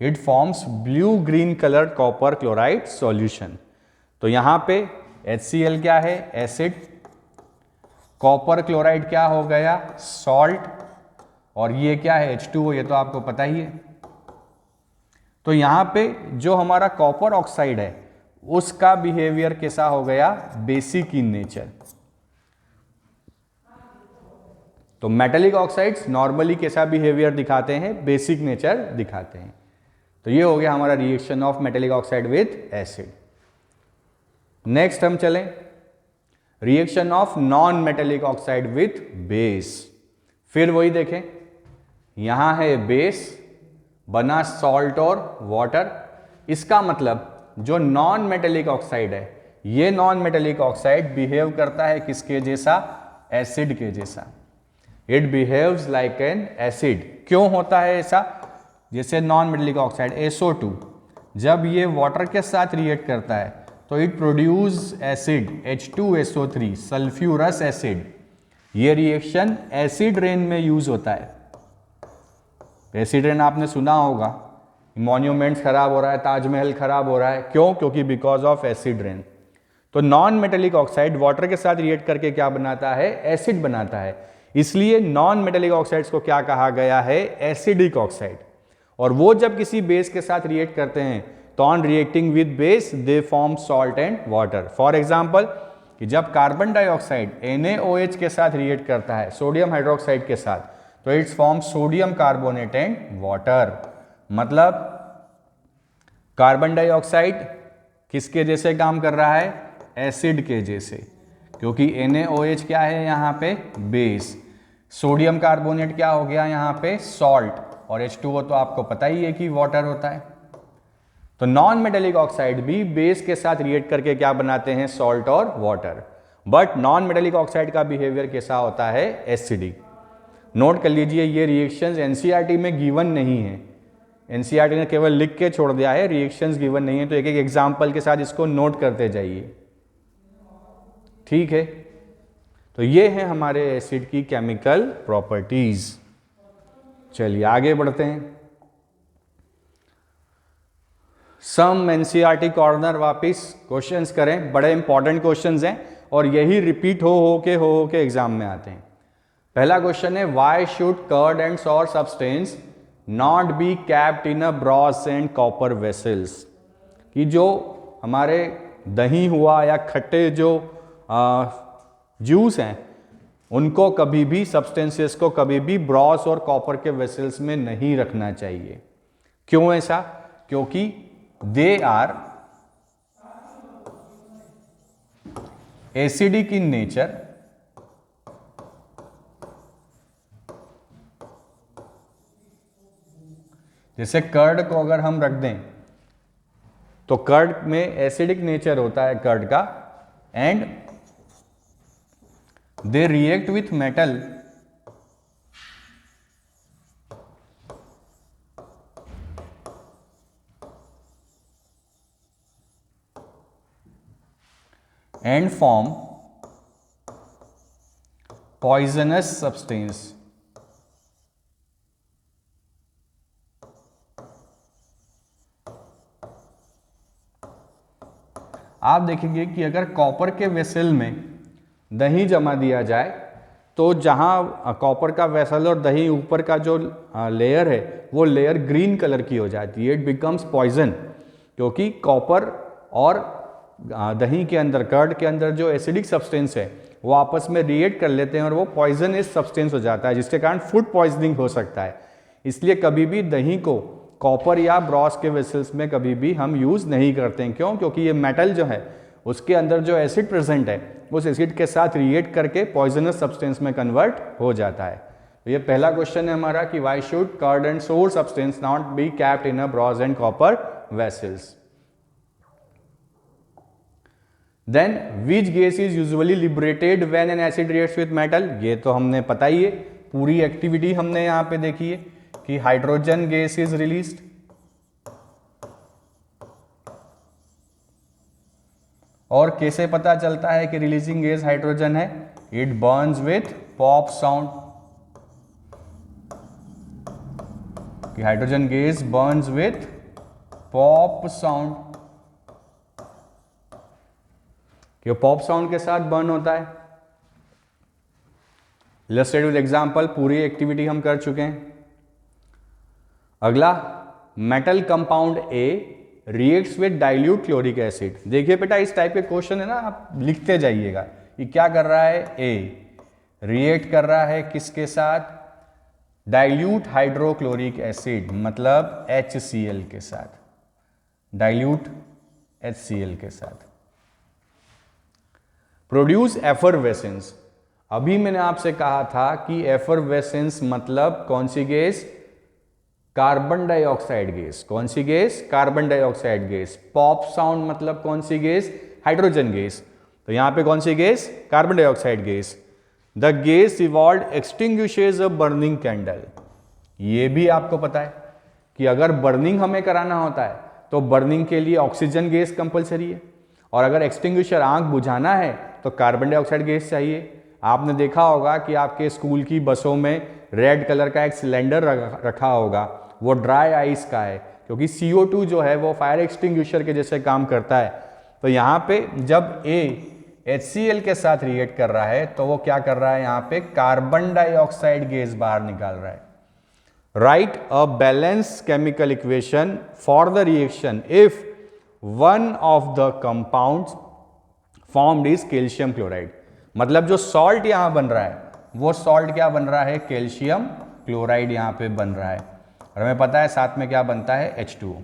It forms blue green colour copper chloride solution. तो यहां पे HCl क्या है? एसिड। कॉपर क्लोराइड क्या हो गया? सॉल्ट। और ये क्या है? H2O, ये तो आपको पता ही है। तो यहां पे जो हमारा कॉपर ऑक्साइड है उसका बिहेवियर कैसा हो गया? Basic in nature. तो मेटेलिक ऑक्साइड्स नॉर्मली कैसा बिहेवियर दिखाते हैं? बेसिक नेचर दिखाते हैं। तो ये हो गया हमारा reaction of metallic oxide with acid. Next हम चलें, reaction of non metallic oxide with base. फिर वही देखें, यहां है बेस, बना सॉल्ट और वाटर। इसका मतलब जो नॉन मेटेलिक ऑक्साइड है, ये नॉन मेटेलिक ऑक्साइड बिहेव करता है किसके जैसा? एसिड के जैसा। It behaves like an acid. क्यों होता है ऐसा? जैसे नॉन मेटेलिक ऑक्साइड SO2 जब ये वाटर के साथ रिएक्ट करता है तो it produce acid H2SO3, sulphurous acid. ये रिएक्शन एसिड रेन में यूज होता है। एसिड रेन आपने सुना होगा, मॉन्यूमेंट्स खराब हो रहा है, ताजमहल खराब हो रहा है, क्यों? क्योंकि बिकॉज ऑफ एसिड रेन। तो नॉन मेटेलिक ऑक्साइड वाटर के साथ रिएक्ट करके क्या बनाता है? एसिड बनाता है। इसलिए नॉन मेटेलिक ऑक्साइड्स को क्या कहा गया है? Acidic oxide. और वो जब किसी बेस के साथ रिएक्ट करते हैं तो on reacting with base they form salt and water. For example कि जब कार्बन डाइऑक्साइड NaOH के साथ रिएक्ट करता है सोडियम हाइड्रोक्साइड के साथ तो it's form sodium carbonate and water. मतलब कार्बन डाइऑक्साइड किसके जैसे काम कर रहा है? एसिड के जैसे, क्योंकि NaOH क्या है यहाँ पे? बेस। सोडियम कार्बोनेट क्या हो गया यहाँ पे? सॉल्ट। और H2O तो आपको पता ही है कि वाटर होता है। तो नॉन मेटेलिक ऑक्साइड भी बेस के साथ रिएक्ट करके क्या बनाते हैं? सॉल्ट और water. But non metallic oxide का बिहेवियर कैसा होता है? एसिडिक। नोट कर लीजिए, ये रिएक्शंस NCERT में गिवन नहीं है। NCERT ने केवल लिख के छोड़ दिया है, रिएक्शंस गिवन नहीं है। तो एक एक एग्जाम्पल के साथ इसको नोट करते जाइए, ठीक है। तो ये है हमारे एसिड की केमिकल प्रॉपर्टीज। चलिए आगे बढ़ते हैं। सम NCERT कॉर्नर वापिस क्वेश्चंस करें, बड़े इंपॉर्टेंट क्वेश्चंस हैं और यही रिपीट हो के एग्जाम में आते हैं। पहला क्वेश्चन है, why should curd and sour substance not be capped in a brass and copper vessels. कि जो हमारे दही हुआ या खट्टे जो जूस हैं उनको कभी भी, सब्सटेंसेस को कभी भी ब्रॉस और कॉपर के वेसल्स में नहीं रखना चाहिए। क्यों ऐसा? क्योंकि they are acidic in nature जैसे कर्ड को अगर हम रख दें तो कर्ड में एसिडिक नेचर होता है कर्ड का, and they react with metal and form poisonous substance। आप देखेंगे कि अगर कॉपर के वेसल में दही जमा दिया जाए तो जहाँ कॉपर का वेसल और दही ऊपर का जो लेयर है वो लेयर ग्रीन कलर की हो जाती है, इट बिकम्स पॉइजन, क्योंकि कॉपर और दही के अंदर, कर्ड के अंदर जो एसिडिक सब्सटेंस है वो आपस में रिएक्ट कर लेते हैं और वो पॉइजनस सब्सटेंस हो जाता है, जिसके कारण फूड पॉइजनिंग हो सकता है। इसलिए कभी भी दही को कॉपर या ब्रॉस के वेसल्स में कभी भी हम यूज़ नहीं करते हैं। क्यों? क्योंकि ये मेटल जो है उसके अंदर जो एसिड प्रेजेंट है उस एसिड के साथ रिएक्ट करके पॉइजनस सब्सटेंस में कन्वर्ट हो जाता है। तो ये पहला क्वेश्चन है हमारा कि why should curd and sour substance not be capped in a brass and copper vessels. Then which gas is usually liberated when an acid reacts with metal. ये तो हमने पता ही है, पूरी एक्टिविटी हमने यहाँ पे देखी है कि हाइड्रोजन गैस इज रिलीज्ड, और कैसे पता चलता है कि रिलीजिंग गैस हाइड्रोजन है? It burns with pop sound, कि hydrogen gas burns with pop sound, कि पॉप साउंड के साथ बर्न होता है। इलस्ट्रेट विद एग्जांपल, पूरी एक्टिविटी हम कर चुके हैं। अगला, metal compound A reacts with dilute chloric acid. देखिए बेटा, इस टाइप के क्वेश्चन है ना, आप लिखते जाइएगा कि क्या कर रहा है। ए रिएक्ट कर रहा है किसके साथ? डाइल्यूट हाइड्रोक्लोरिक एसिड, मतलब HCl के साथ, डाइल्यूट HCl के साथ। Produce effervescence. अभी मैंने आपसे कहा था कि एफरवेसेंस मतलब कौन सी गैस? Carbon dioxide gas. कौन सी gas? Carbon dioxide gas. Pop sound मतलब कौन सी गैस? Hydrogen gas. तो यहां पे कौन सी gas? Carbon dioxide gas. The gas evolve extinguishes a burning candle. ये भी आपको पता है कि अगर बर्निंग हमें कराना होता है तो बर्निंग के लिए ऑक्सीजन गैस कंपलसरी है, और अगर एक्सटिंग्विशर आंख बुझाना है तो कार्बन डाइऑक्साइड गैस चाहिए। आपने देखा होगा कि आपके स्कूल की बसों में रेड कलर का एक सिलेंडर रखा होगा, वो ड्राई आइस का है, क्योंकि CO2 जो है वो फायर एक्सटिंग्विशर के जैसे काम करता है। तो यहाँ पे जब A HCl के साथ रिएक्ट कर रहा है तो वो क्या कर रहा है? यहाँ पे कार्बन डाइऑक्साइड गैस बाहर निकाल रहा है। Right a balance chemical equation for the reaction if one of the compounds formed is calcium chloride. मतलब जो सॉल्ट यहां बन रहा है वो सॉल्ट क्या बन रहा है? कैल्शियम क्लोराइड यहां पे बन रहा है, और हमें पता है साथ में क्या बनता है? H2O।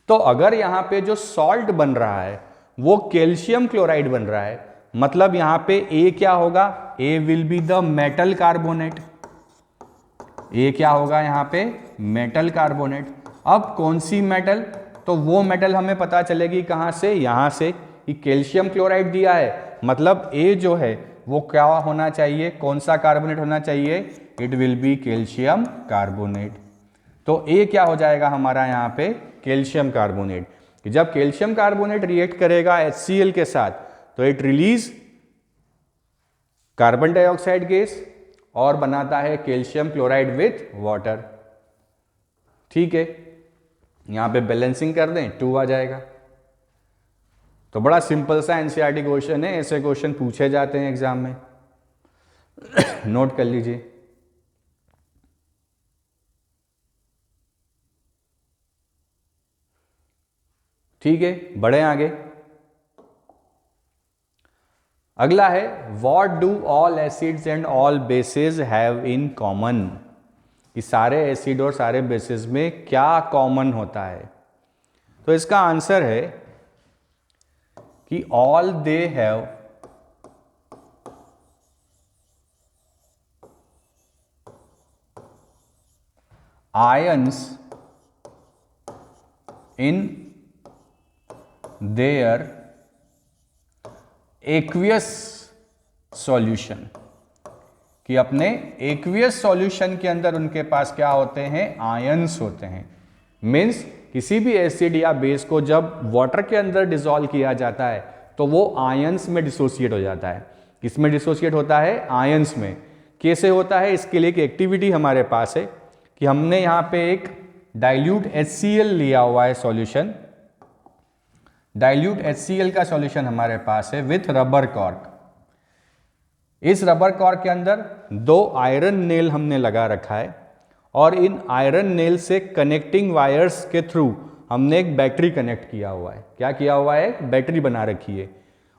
तो अगर यहां पे जो सॉल्ट बन रहा है वो कैल्शियम क्लोराइड बन रहा है, मतलब यहां पे A क्या होगा? A will be the metal carbonate. A क्या होगा यहां पे? Metal carbonate. अब कौन सी मेटल? तो वो मेटल हमें पता चलेगी कहां से? यहां से, कि कैल्शियम क्लोराइड दिया है, मतलब A जो है वो क्या होना चाहिए? कौन सा कार्बोनेट होना चाहिए? It will be calcium carbonate. तो A क्या हो जाएगा हमारा यहाँ पे? Calcium carbonate. कि जब कैल्शियम कार्बोनेट रिएक्ट करेगा HCl के साथ तो it release carbon dioxide gas और बनाता है कैल्शियम क्लोराइड विथ वाटर। ठीक है, यहां पे बैलेंसिंग कर दें, 2 आ जाएगा। तो बड़ा सिंपल सा NCERT क्वेश्चन है, ऐसे क्वेश्चन पूछे जाते हैं एग्जाम में। नोट कर लीजिए। ठीक है, बढ़े आगे। अगला है what do all acids and all basis have in common. कि सारे एसिड और सारे बेसिस में क्या कॉमन होता है? तो इसका आंसर है कि all they have ions in their aqueous solution. कि अपने एक्वियस सॉल्यूशन के अंदर उनके पास क्या होते हैं? आयंस होते हैं। मीन्स किसी भी एसिड या बेस को जब वाटर के अंदर डिसॉल्व किया जाता है तो वो आयंस में डिसोसिएट हो जाता है। किसमें डिसोसिएट होता है? आयंस में। कैसे होता है? इसके लिए एक एक्टिविटी हमारे पास है कि हमने यहाँ पे एक डाइल्यूट HCl लिया हुआ है सॉल्यूशन। डाइल्यूट HCl का सॉल्यूशन हमारे पास है विथ रबर कॉर्क। इस रबर कॉर्क के अंदर 2 आयरन नेल हमने लगा रखा है और इन आयरन नेल से कनेक्टिंग वायर्स के थ्रू हमने एक बैटरी कनेक्ट किया हुआ है। क्या किया हुआ है? एक बैटरी बना रखी है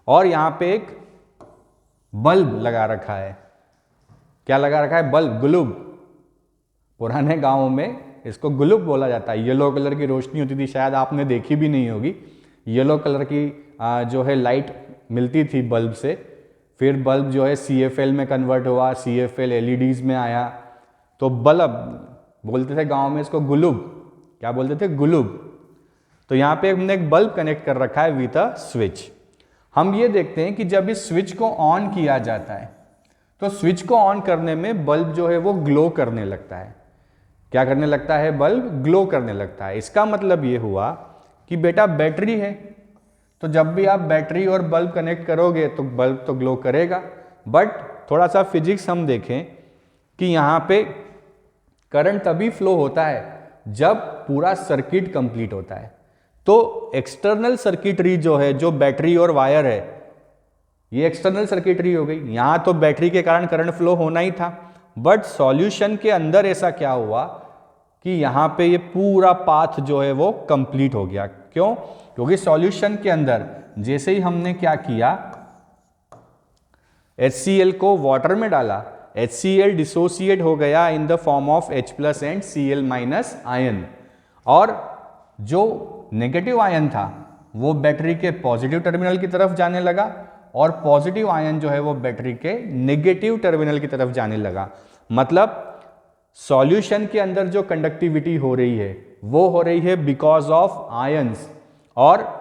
और यहाँ पे एक बल्ब लगा रखा है। क्या लगा रखा है? Bulb, globe. पुराने गांवों में इसको ग्लोब बोला जाता है। येलो कलर की रोशनी होती थी, शायद आपने देखी भी नहीं होगी। येलो कलर की जो है लाइट मिलती थी बल्ब से, फिर बल्ब जो है CFL में कन्वर्ट हुआ, CFL LEDs में आया, तो बल्ब बोलते थे गांव में इसको, गुलूब। क्या बोलते थे? गुलूब। तो यहाँ पे हमने एक बल्ब कनेक्ट कर रखा है विद अ स्विच। हम ये देखते हैं कि जब इस स्विच को ऑन किया जाता है तो स्विच को ऑन करने में बल्ब जो है वो ग्लो करने लगता है। क्या करने लगता है? बल्ब ग्लो करने लगता है। इसका मतलब ये हुआ कि बेटा बैटरी है, तो जब भी आप बैटरी और बल्ब कनेक्ट करोगे तो बल्ब तो ग्लो करेगा। बट थोड़ा सा फिजिक्स हम देखें कि यहाँ पे करंट तभी फ्लो होता है जब पूरा सर्किट कंप्लीट होता है। तो एक्सटर्नल सर्किटरी जो है, जो बैटरी और वायर है, ये एक्सटर्नल सर्किटरी हो गई। यहाँ तो बैटरी के कारण करंट फ्लो होना ही था, बट सॉल्यूशन के अंदर ऐसा क्या हुआ कि यहाँ पे ये पूरा पाथ जो है वो कंप्लीट हो गया। क्यों? क्योंकि सॉल्यूशन के अंदर जैसे ही हमने क्या किया, HCl को वाटर में डाला, HCl डिसोसिएट हो गया in the form of H+ and Cl- ion, और जो नेगेटिव आयन था वो बैटरी के पॉजिटिव टर्मिनल की तरफ जाने लगा और पॉजिटिव आयन जो है वो बैटरी के नेगेटिव टर्मिनल की तरफ जाने लगा। मतलब सॉल्यूशन के अंदर जो कंडक्टिविटी हो रही है वो हो रही है बिकॉज ऑफ आयंस, और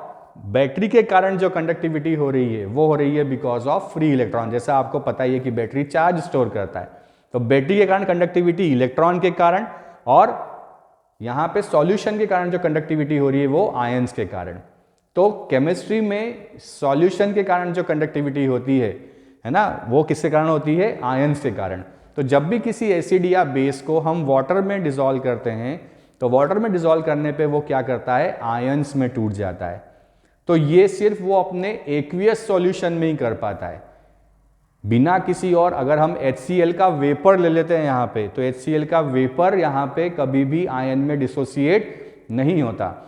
बैटरी के कारण जो कंडक्टिविटी हो रही है वो हो रही है बिकॉज ऑफ फ्री इलेक्ट्रॉन। जैसा आपको पता ही है कि बैटरी चार्ज स्टोर करता है, तो बैटरी के कारण कंडक्टिविटी इलेक्ट्रॉन के कारण, और यहाँ पे सॉल्यूशन के कारण जो कंडक्टिविटी हो रही है वो आयंस के कारण। तो केमिस्ट्री में सॉल्यूशन के कारण जो कंडक्टिविटी होती है ना, वो किसके कारण होती है? आयंस के कारण। तो जब भी किसी एसिड या बेस को हम वाटर में डिसॉल्व करते हैं तो वाटर में डिसॉल्व करने पे वो क्या करता है? आयंस में टूट जाता है। तो ये सिर्फ वो अपने एक्वियस सॉल्यूशन में ही कर पाता है, बिना किसी और। अगर हम HCl का वेपर ले लेते हैं यहाँ पे, तो HCl का वेपर यहाँ पे कभी भी आयन में डिसोसिएट नहीं होता।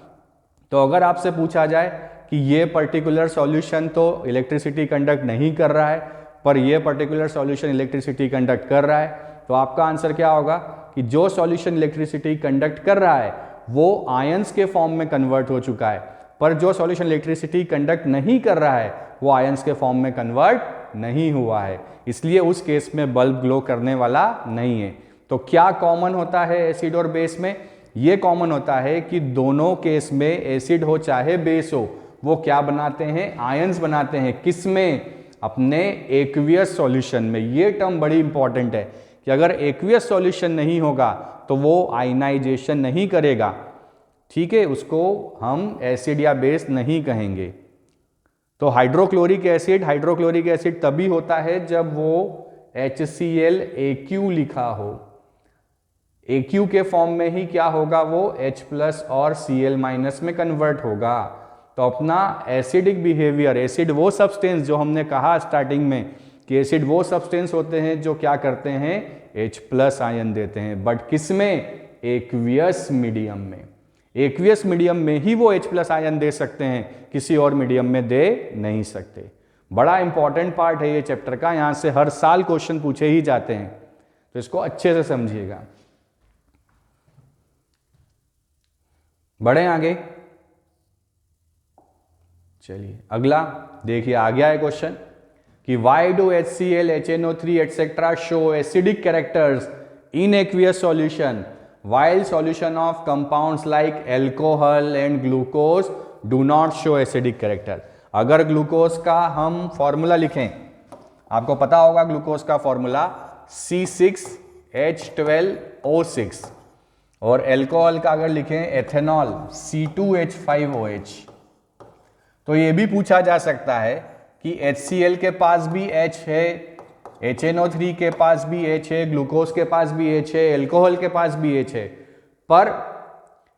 तो अगर आपसे पूछा जाए कि ये पर्टिकुलर सॉल्यूशन तो इलेक्ट्रिसिटी कंडक्ट नहीं कर रहा है पर ये पर्टिकुलर सॉल्यूशन इलेक्ट्रिसिटी कंडक्ट कर रहा है, तो आपका आंसर क्या होगा कि जो सॉल्यूशन इलेक्ट्रिसिटी कंडक्ट कर रहा है वो आयंस के फॉर्म में कन्वर्ट हो चुका है, पर जो सॉल्यूशन इलेक्ट्रिसिटी कंडक्ट नहीं कर रहा है वो आयंस के फॉर्म में कन्वर्ट नहीं हुआ है, इसलिए उस केस में बल्ब ग्लो करने वाला नहीं है। तो क्या कॉमन होता है एसिड और बेस में? ये कॉमन होता है कि दोनों केस में एसिड हो चाहे बेस हो, वो क्या बनाते हैं? आयंस बनाते हैं। किस में? अपने एक्वियस सॉल्यूशन में। ये टर्म बड़ी इंपॉर्टेंट है कि अगर एक्वियस सॉल्यूशन नहीं होगा तो वो आयनाइजेशन नहीं करेगा, ठीक है, उसको हम एसिड या बेस नहीं कहेंगे। तो हाइड्रोक्लोरिक एसिड तभी होता है जब वो HCl AQ लिखा हो। AQ के फॉर्म में ही क्या होगा? वो H+ और Cl- में कन्वर्ट होगा। तो अपना एसिडिक बिहेवियर, एसिड वो सब्सटेंस जो हमने कहा स्टार्टिंग में कि एसिड वो सब्सटेंस होते हैं जो क्या करते हैं? H+ आयन देते हैं, बट किस में? एक्वियस मीडियम में। एक्वियस मीडियम में ही वो H+ आयन दे सकते हैं, किसी और मीडियम में दे नहीं सकते। बड़ा इंपॉर्टेंट पार्ट है ये चैप्टर का, यहां से हर साल क्वेश्चन पूछे ही जाते हैं, तो इसको अच्छे से समझिएगा। बढ़े आगे, चलिए अगला देखिए। आ गया है क्वेश्चन कि why do HCl, HNO3 etcetera show acidic characters in aqueous solution while solution of compounds like alcohol and glucose do not show acidic character। अगर ग्लूकोज का हम फॉर्मूला लिखें, आपको पता होगा ग्लूकोज का फॉर्मूला C6H12O6, और एल्कोहल का अगर लिखें एथेनॉल C2H5OH, तो ये भी पूछा जा सकता है कि HCl के पास भी H है, HNO3 के पास भी H है, ग्लूकोज के पास भी H है, एल्कोहल के पास भी H है, पर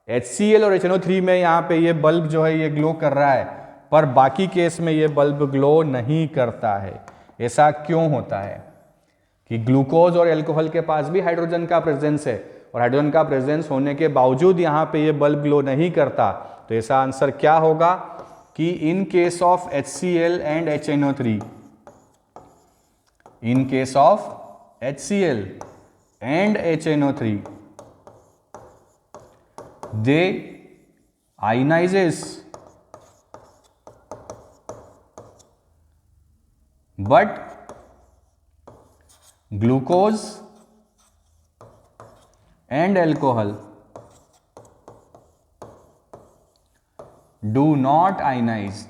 HCl और HNO3 में यहाँ पे ये बल्ब जो है ये ग्लो कर रहा है, पर बाकी केस में ये बल्ब ग्लो नहीं करता है। ऐसा क्यों होता है? कि ग्लूकोज और एल्कोहल के पास भी हाइड्रोजन का प्रेजेंस है और हाइड्रोजन का प्रेजेंस होने के बावजूद यहाँ पे ये बल्ब ग्लो नहीं करता, तो इसका आंसर क्या होगा कि in case of HCl and HNO3, in case of HCl and HNO3 they ionizes but glucose and alcohol do not ionize,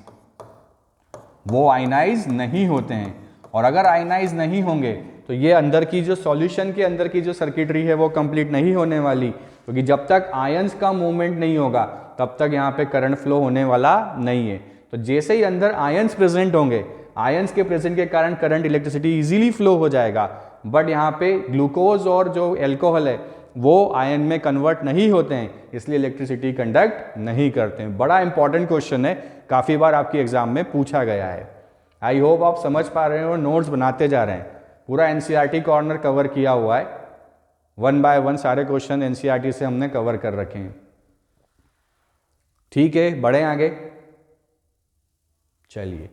वो आयनाइज नहीं होते हैं। और अगर आयनाइज नहीं होंगे तो ये अंदर की जो सॉल्यूशन के अंदर की जो सर्किटरी है वो कंप्लीट नहीं होने वाली, क्योंकि जब तक आयंस का मूवमेंट नहीं होगा तब तक यहाँ पे करंट फ्लो होने वाला नहीं है। तो जैसे ही अंदर आयंस प्रेजेंट होंगे, आयंस के प्रेजेंट के कारण करंट इलेक्ट्रिसिटी इजीली फ्लो हो जाएगा, बट यहाँ पे ग्लूकोज और जो एल्कोहल है वो आयन में कन्वर्ट नहीं होते हैं, इसलिए इलेक्ट्रिसिटी कंडक्ट नहीं करते हैं। बड़ा इंपॉर्टेंट क्वेश्चन है, काफ़ी बार आपकी एग्जाम में पूछा गया है। आई होप आप समझ पा रहे हैं और नोट्स बनाते जा रहे हैं। पूरा एनसीईआरटी कॉर्नर कवर किया हुआ है, 1 बाय 1 सारे क्वेश्चन एनसीईआरटी से हमने कवर कर रखे हैं। ठीक है, बढ़े आगे। चलिए,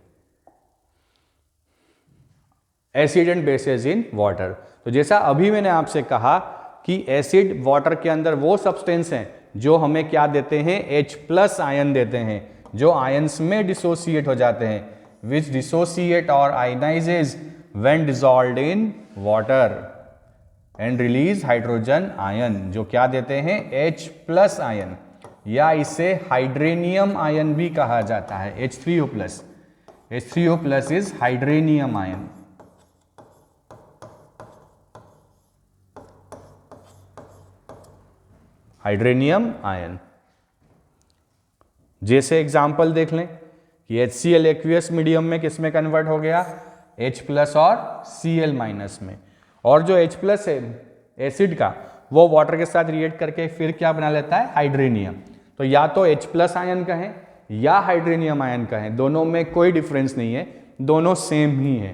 acid and bases in water. तो जैसा अभी मैंने आपसे कहा कि एसिड वाटर के अंदर वो सब्सटेंस हैं जो हमें क्या देते हैं, H+ आयन देते हैं, जो आयंस में डिसोसिएट हो जाते हैं, विच डिसोसिएट और ionises when dissolved in water and release hydrogen ion, जो क्या देते हैं, H+ आयन, या इसे हाइड्रेनियम आयन भी कहा जाता है, H3O+। H3O+ is hydronium ion. Hydronium ion. जैसे एग्जाम्पल देख लें कि HCl एक्वियस मीडियम में किस में कन्वर्ट हो गया, H+ और Cl- में, और जो H+ है एसिड का वो वाटर के साथ रिएक्ट करके फिर क्या बना लेता है, हाइड्रेनियम। तो या तो H+ आयन कहें या हाइड्रेनियम आयन कहें, दोनों में कोई डिफरेंस नहीं है, दोनों सेम ही है।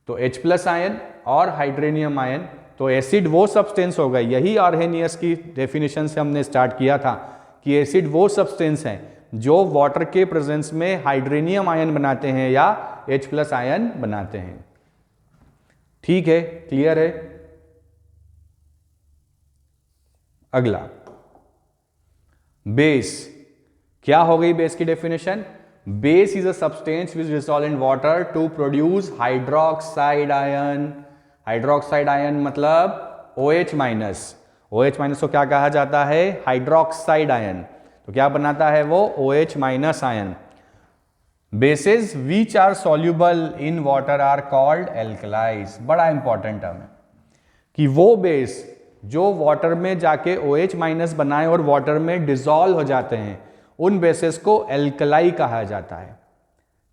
तो H+ आयन और हाइड्रेनियम आयन, तो एसिड वो सब्सटेंस हो गए, यही आर्हेनियस की डेफिनेशन से हमने स्टार्ट किया था कि एसिड वो सब्सटेंस हैं जो वाटर के प्रेजेंस में हाइड्रेनियम आयन बनाते हैं या H+ आयन बनाते हैं। ठीक है, क्लियर है। अगला, बेस। क्या हो गई बेस की definition? Base is a substance which dissolve in water to produce hydroxide ion. Hydroxide ion मतलब OH-। OH- को क्या कहा जाता है, हाइड्रोक्साइड आयन। तो क्या बनाता है वो, OH- ion. Bases which are soluble in water are called alkalis. बड़ा इंपॉर्टेंट टर्म है कि वो बेस जो वाटर में जाके OH- बनाए और वाटर में डिसॉल्व हो जाते हैं, उन बेसेस को एल्कलाई कहा जाता है।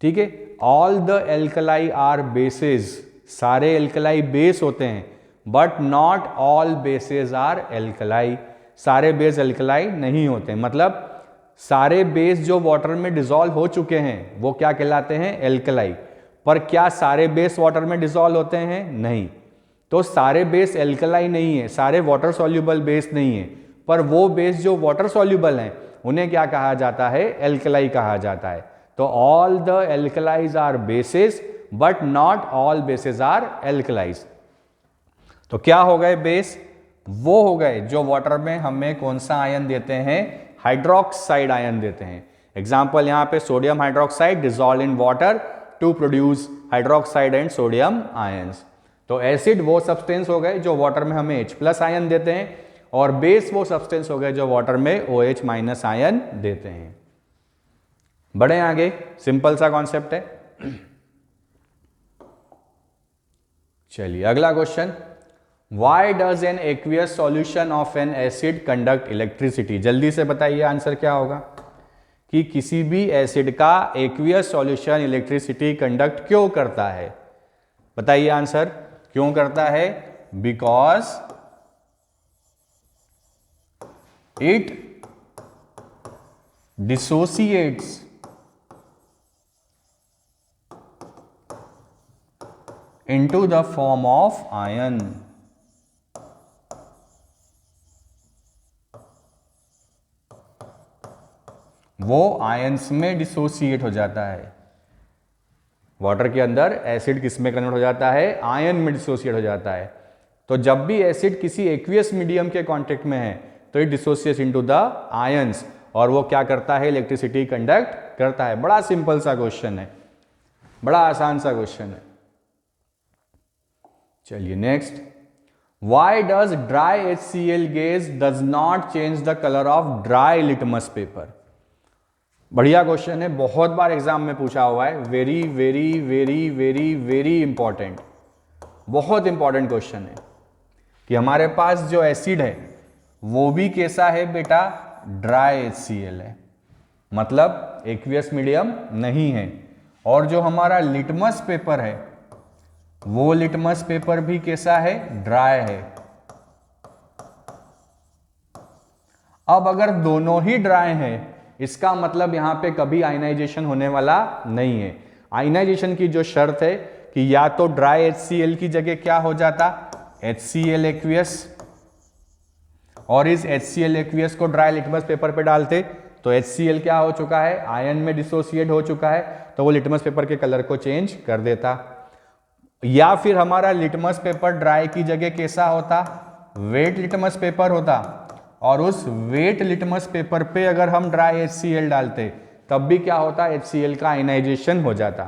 ठीक है, all the alkali are bases, सारे एल्कलाई बेस होते हैं, but not all bases are alkali, सारे बेस एल्कलाई नहीं होते। मतलब सारे बेस जो वाटर में डिसॉल्व हो चुके हैं वो क्या कहलाते हैं, एल्कलाई। पर क्या सारे बेस वाटर में डिसॉल्व होते हैं, नहीं। तो सारे बेस एल्कलाई नहीं है, सारे वाटर सॉल्यूबल बेस नहीं है, पर वो बेस जो वाटर सॉल्यूबल हैं उन्हें क्या कहा जाता है, एल्कलाई कहा जाता है। तो all the alkalis are bases but not all bases are alkalis. तो क्या हो गए बेस, वो हो गए जो वाटर में हमें कौन सा आयन देते हैं, हाइड्रोक्साइड आयन देते हैं। एग्जाम्पल यहां पे sodium hydroxide dissolve in water to produce hydroxide and sodium ions. तो एसिड वो सब्सटेंस हो गए जो वाटर में हमें H+ आयन देते हैं, और बेस वो सब्सटेंस हो गए जो वाटर में OH- आयन देते हैं। बढ़े आगे, सिंपल सा कॉन्सेप्ट है। चलिए अगला question, why does N aqueous solution of N acid conduct electricity. जल्दी से बताइए आंसर क्या होगा कि किसी भी एसिड का एक्वियस सॉल्यूशन इलेक्ट्रिसिटी कंडक्ट क्यों करता है। बताइए आंसर, क्यों करता है? Because it dissociates into the form of ion। वो आयंस में डिसोसिएट हो जाता है। वाटर के अंदर एसिड किस में कन्वर्ट हो जाता है? आयन में डिसोसिएट हो जाता है। तो जब भी एसिड किसी एक्वियस मीडियम के कांटेक्ट में है तो it dissociates into the ions, और वो क्या करता है? इलेक्ट्रिसिटी कंडक्ट करता है। बड़ा सिंपल सा क्वेश्चन है, बड़ा आसान सा क्वेश्चन है। चलिए next, why does dry HCl gas does not change the colour of dry litmus paper? बढ़िया क्वेश्चन है, बहुत बार एग्जाम में पूछा हुआ है। Very very very very very important, बहुत इंपॉर्टेंट क्वेश्चन है कि हमारे पास जो एसिड है वो भी कैसा है बेटा? ड्राई HCl है, मतलब एक्वियस मीडियम नहीं है। और जो हमारा लिटमस पेपर है वो लिटमस पेपर भी कैसा है? ड्राई है। अब अगर दोनों ही ड्राई हैं, इसका मतलब यहां पे कभी आयनाइजेशन होने वाला नहीं है। आयनाइजेशन की जो शर्त है कि या तो ड्राई HCl की जगह क्या हो जाता? HCl एक्वियस, और इस HCl एक्वियस को ड्राई लिटमस पेपर पे डालते तो HCl क्या हो चुका है? आयन में डिसोसिएट हो चुका है, तो वो लिटमस पेपर के कलर को चेंज कर देता। या फिर हमारा लिटमस पेपर ड्राई की जगह कैसा होता? वेट लिटमस पेपर होता, और उस वेट लिटमस पेपर पे अगर हम ड्राई HCl डालते तब भी क्या होता? HCl का आयनाइजेशन हो जाता।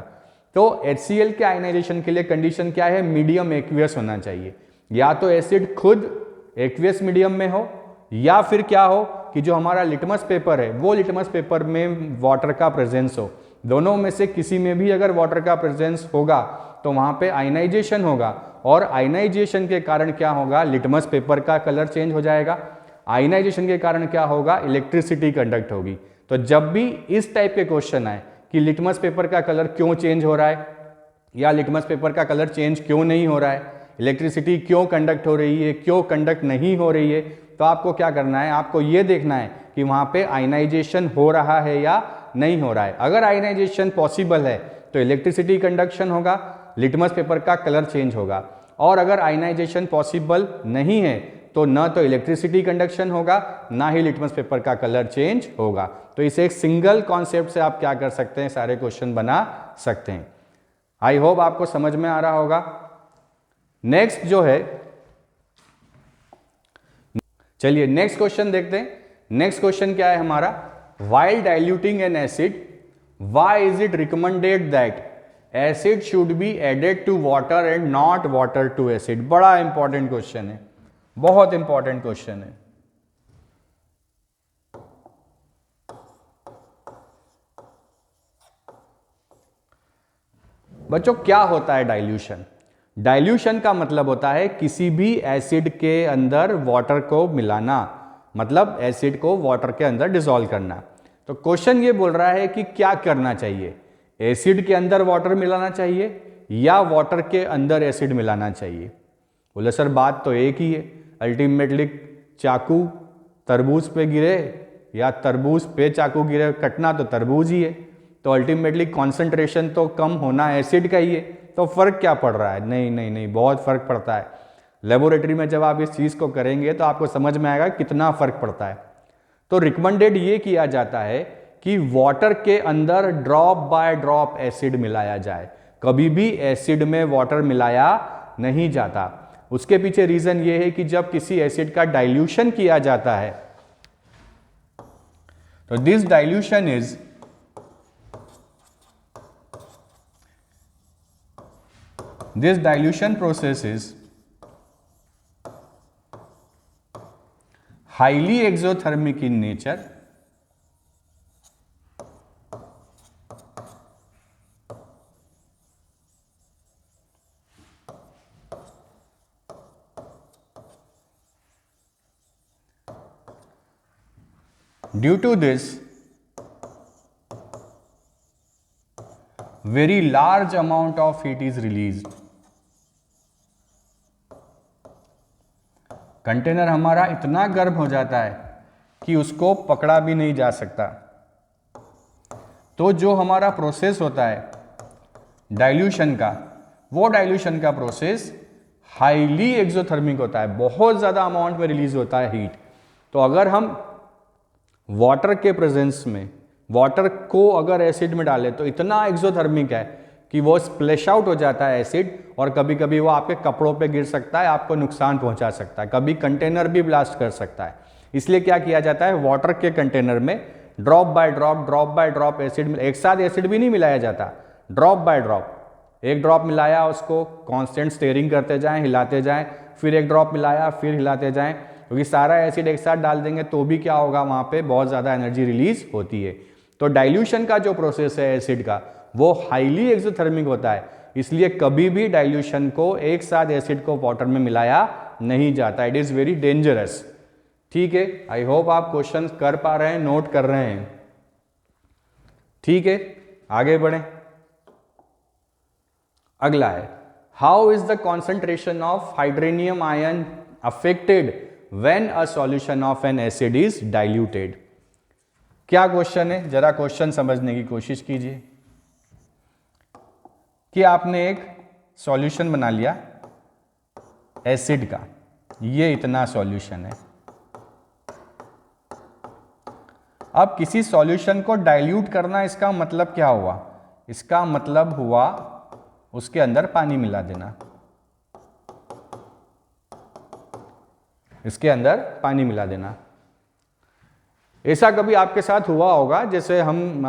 तो HCl के आयनाइजेशन के लिए कंडीशन क्या है? मीडियम एक्वियस होना चाहिए। या तो एसिड खुद एक्वियस मीडियम में हो, या फिर क्या हो कि जो हमारा लिटमस पेपर है वो लिटमस पेपर में वाटर का प्रेजेंस हो। दोनों में से किसी में भी अगर वाटर का प्रेजेंस होगा तो वहां पे आयनाइजेशन होगा, और आयनाइजेशन के कारण क्या होगा? लिटमस पेपर का कलर चेंज हो जाएगा। आयनाइजेशन के कारण क्या होगा? इलेक्ट्रिसिटी कंडक्ट होगी। तो जब भी इस टाइप के क्वेश्चन आए कि लिटमस पेपर का कलर क्यों चेंज हो रहा है, या लिटमस पेपर का कलर चेंज क्यों नहीं हो रहा है, इलेक्ट्रिसिटी क्यों कंडक्ट हो रही है, क्यों कंडक्ट नहीं हो रही है, तो आपको क्या करना है? आपको ये देखना है कि वहां पे आयनाइजेशन हो रहा है या नहीं हो रहा है। अगर आयनाइजेशन पॉसिबल है तो इलेक्ट्रिसिटी कंडक्शन होगा, लिटमस पेपर का कलर चेंज होगा। और अगर आयनाइजेशन पॉसिबल नहीं है तो ना तो इलेक्ट्रिसिटी कंडक्शन होगा, ना ही लिटमस पेपर का कलर चेंज होगा। तो इसे एक सिंगल कॉन्सेप्ट से आप क्या कर सकते हैं? सारे क्वेश्चन बना सकते हैं। आई होप आपको समझ में आ रहा होगा। नेक्स्ट जो है, चलिए नेक्स्ट क्वेश्चन देखते हैं। नेक्स्ट क्वेश्चन क्या है हमारा? While diluting an acid, why is it recommended that acid should be added to water and not water to acid? बड़ा इंपॉर्टेंट क्वेश्चन है, बहुत इंपॉर्टेंट क्वेश्चन है। बच्चों क्या होता है डाइल्यूशन? डाइल्यूशन का मतलब होता है किसी भी एसिड के अंदर वाटर को मिलाना, मतलब एसिड को वाटर के अंदर डिसॉल्व करना। तो क्वेश्चन ये बोल रहा है कि क्या करना चाहिए? एसिड के अंदर वाटर मिलाना चाहिए या वाटर के अंदर एसिड मिलाना चाहिए? बोले सर बात तो एक ही है, अल्टीमेटली चाकू तरबूज पे गिरे या तरबूज पे चाकू गिरे, कटना तो तरबूज ही है। तो अल्टीमेटली कॉन्सेंट्रेशन तो कम होना एसिड का ही है, तो फर्क क्या पड़ रहा है? नहीं नहीं नहीं, बहुत फर्क पड़ता है। लेबोरेटरी में जब आप इस चीज़ को करेंगे तो आपको समझ में आएगा कितना फर्क पड़ता है। तो रिकमेंडेड ये किया जाता है कि वाटर के अंदर ड्रॉप बाय ड्रॉप एसिड मिलाया जाए। कभी भी एसिड में वाटर मिलाया नहीं जाता। उसके पीछे रीजन ये है कि जब किसी एसिड का डाइल्यूशन किया जाता है तो this dilution is this dilution process is highly exothermic in nature due to this very large amount of heat is released। Container हमारा इतना गर्म हो जाता है कि उसको पकड़ा भी नहीं जा सकता। तो जो हमारा प्रोसेस होता है डाइल्यूशन का, वो डाइल्यूशन का प्रोसेस हाईली एक्सोथर्मिक होता है, बहुत ज़्यादा अमाउंट में रिलीज होता है हीट। तो अगर हम वाटर के प्रेजेंस में वाटर को अगर एसिड में डालें तो इतना एक्सोथर्मिक है कि वो स्प्लैश आउट हो जाता है एसिड, और कभी कभी वो आपके कपड़ों पे गिर सकता है, आपको नुकसान पहुंचा सकता है, कभी कंटेनर भी ब्लास्ट कर सकता है। इसलिए क्या किया जाता है, वाटर के कंटेनर में ड्रॉप बाय ड्रॉप एसिड, एक साथ एसिड भी नहीं मिलाया जाता, ड्रॉप बाय ड्रॉप। एक ड्रॉप मिलाया, उसको कांस्टेंट स्टेयरिंग करते जाएं, हिलाते जाएं, फिर एक ड्रॉप मिलाया, फिर हिलाते जाएं, क्योंकि सारा एसिड एक साथ डाल देंगे तो भी क्या होगा, वहाँ पे बहुत ज़्यादा एनर्जी रिलीज होती है। तो डाइल्यूशन का जो प्रोसेस है एसिड का, वो हाईली एक्सोथर्मिक होता है, इसलिए कभी भी डाइल्यूशन को एक साथ एसिड को वाटर में मिलाया नहीं जाता, इट इज़ वेरी डेंजरस। ठीक है, आई होप आप क्वेश्चन कर पा रहे हैं, नोट कर रहे हैं। ठीक है, आगे बढ़ें। अगला है, how is the concentration of hydronium ion affected when a solution of N acid is diluted. क्या क्वेश्चन है, जरा क्वेश्चन समझने की कोशिश कीजिए कि आपने एक सॉल्यूशन बना लिया एसिड का, ये इतना सॉल्यूशन है। अब किसी सॉल्यूशन को डाइल्यूट करना, इसका मतलब क्या हुआ, इसका मतलब हुआ उसके अंदर पानी मिला देना, इसके अंदर पानी मिला देना। ऐसा कभी आपके साथ हुआ होगा, जैसे हम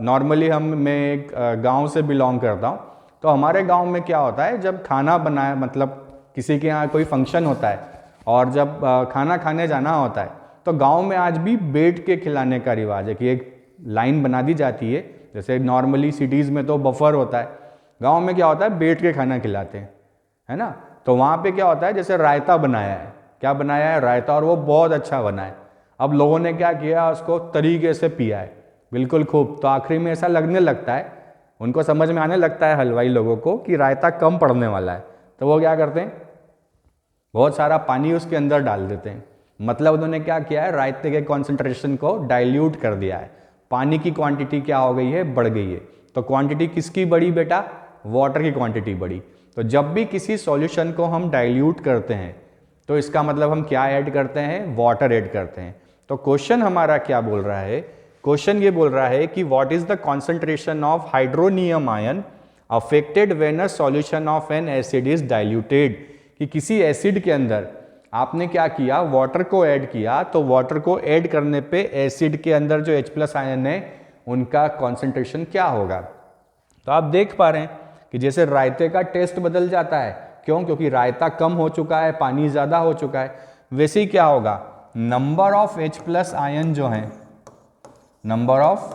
नॉर्मली मैं एक गांव से बिलोंग करता हूं, तो हमारे गांव में क्या होता है, जब खाना बनाए, मतलब किसी के यहाँ कोई फंक्शन होता है और जब खाना खाने जाना होता है, तो गांव में आज भी बैठ के खिलाने का रिवाज है कि एक लाइन बना दी जाती है। जैसे नॉर्मली सिटीज़ में तो बफर होता है, गांव में क्या होता है, बैठ के खाना खिलाते हैं, है ना। तो वहाँ पे क्या होता है, जैसे रायता बनाया है, क्या बनाया है, रायता, और वो बहुत अच्छा बना है। अब लोगों ने क्या किया, उसको तरीके से पिया है, बिल्कुल खूब। तो आखिरी में ऐसा लगने लगता है, उनको समझ में आने लगता है हलवाई लोगों को कि रायता कम पड़ने वाला है, तो वो क्या करते हैं, बहुत सारा पानी उसके अंदर डाल देते हैं। मतलब उन्होंने क्या किया है, रायते के कॉन्सेंट्रेशन को डाइल्यूट कर दिया है, पानी की क्वांटिटी क्या हो गई है, बढ़ गई है। तो क्वांटिटी किसकी बढ़ी बेटा, वाटर की क्वांटिटी बढ़ी। तो जब भी किसी सॉल्यूशन को हम डाइल्यूट करते हैं तो इसका मतलब हम क्या ऐड करते हैं, वाटर ऐड करते हैं। तो क्वेश्चन हमारा क्या बोल रहा है, क्वेश्चन ये बोल रहा है कि what is the concentration of hydronium ion affected when a solution of N acid is diluted. कि किसी एसिड के अंदर आपने क्या किया, वाटर को ऐड किया, तो वाटर को ऐड करने पे एसिड के अंदर जो H+ आयन है उनका कॉन्सेंट्रेशन क्या होगा। तो आप देख पा रहे हैं कि जैसे रायते का टेस्ट बदल जाता है, क्यों, क्योंकि रायता कम हो चुका है, पानी ज़्यादा हो चुका है। वैसे ही क्या होगा, नंबर ऑफ H+ आयन जो है, नंबर ऑफ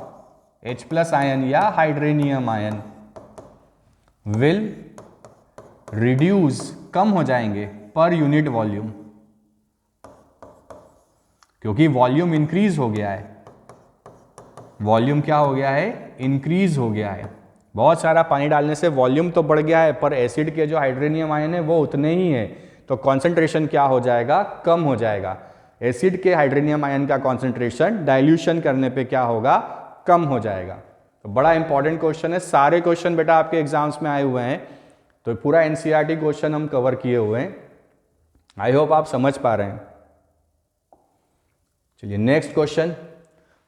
H+ आयन या हाइड्रोनियम आयन विल रिड्यूस, कम हो जाएंगे पर यूनिट वॉल्यूम, क्योंकि वॉल्यूम इंक्रीज हो गया है। वॉल्यूम क्या हो गया है, इंक्रीज हो गया है। बहुत सारा पानी डालने से वॉल्यूम तो बढ़ गया है, पर एसिड के जो हाइड्रोनियम आयन है वो उतने ही है, तो कॉन्सेंट्रेशन क्या हो जाएगा, कम हो जाएगा। एसिड के हाइड्रोनियम आयन का कॉन्सेंट्रेशन डाइल्यूशन करने पे क्या होगा, कम हो जाएगा। तो बड़ा इंपॉर्टेंट क्वेश्चन है, सारे क्वेश्चन बेटा आपके एग्जाम्स में आए हुए हैं, तो पूरा NCERT क्वेश्चन हम कवर किए हुए हैं। आई होप आप समझ पा रहे हैं। चलिए next question,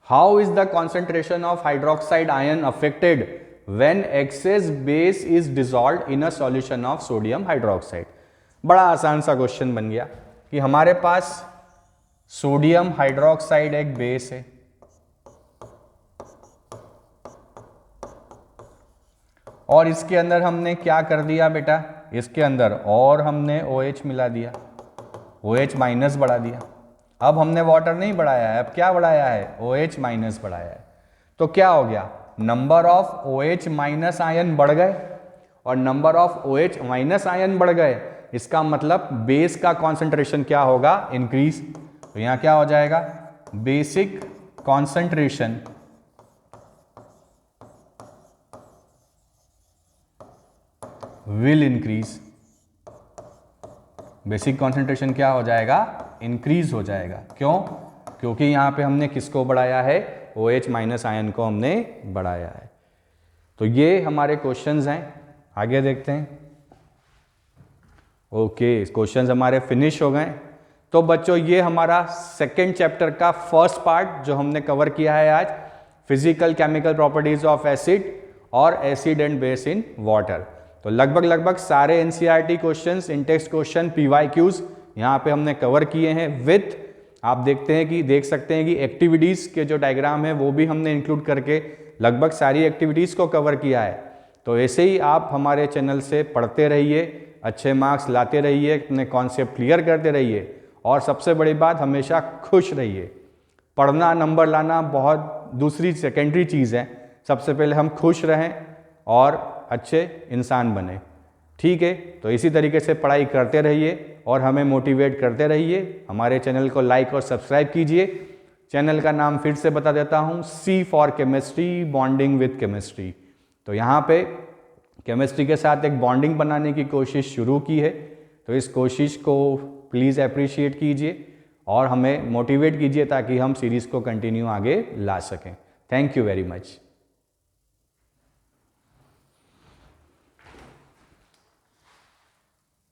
how is the concentration of hydroxide ion affected when excess base is dissolved in a solution of sodium hydroxide. बड़ा आसान सा क्वेश्चन बन गया कि हमारे पास सोडियम हाइड्रोक्साइड एक बेस है, और इसके अंदर हमने क्या कर दिया बेटा, इसके अंदर और हमने OH मिला दिया, OH- बढ़ा दिया। अब हमने वाटर नहीं बढ़ाया है, अब क्या बढ़ाया है, OH- बढ़ाया है। तो क्या हो गया, नंबर ऑफ OH- आयन बढ़ गए और नंबर ऑफ OH- आयन बढ़ गए, इसका मतलब बेस का कॉन्सेंट्रेशन क्या होगा, इंक्रीज। तो यहां क्या हो जाएगा, basic concentration will increase. Basic concentration क्या हो जाएगा, इंक्रीज हो जाएगा। क्यों, क्योंकि यहां पे हमने किसको बढ़ाया है, OH- आयन को हमने बढ़ाया है। तो ये हमारे क्वेश्चंस हैं, आगे देखते हैं। ओके, क्वेश्चंस हमारे फिनिश हो गए। तो बच्चों ये हमारा सेकेंड चैप्टर का फर्स्ट पार्ट जो हमने कवर किया है आज, physical chemical properties of acid और acid and base in water. तो लगभग सारे NCERT questions, in text question, PYQs यहाँ पे हमने कवर किए हैं विथ, आप देख सकते हैं कि एक्टिविटीज़ के जो डायग्राम है वो भी हमने इंक्लूड करके लगभग सारी एक्टिविटीज़ को कवर किया है। तो ऐसे ही आप हमारे चैनल से पढ़ते रहिए, अच्छे मार्क्स लाते रहिए, अपने कॉन्सेप्ट क्लियर करते रहिए और सबसे बड़ी बात, हमेशा खुश रहिए। पढ़ना, नंबर लाना बहुत दूसरी सेकेंडरी चीज़ है, सबसे पहले हम खुश रहें और अच्छे इंसान बने। ठीक है, तो इसी तरीके से पढ़ाई करते रहिए और हमें मोटिवेट करते रहिए। हमारे चैनल को लाइक और सब्सक्राइब कीजिए। चैनल का नाम फिर से बता देता हूँ, see for chemistry, bonding with chemistry. तो यहाँ पे केमिस्ट्री के साथ एक बॉन्डिंग बनाने की कोशिश शुरू की है, तो इस कोशिश को प्लीज़ अप्रिशिएट कीजिए और हमें मोटिवेट कीजिए ताकि हम सीरीज़ को कंटिन्यू आगे ला सकें। Thank you very much.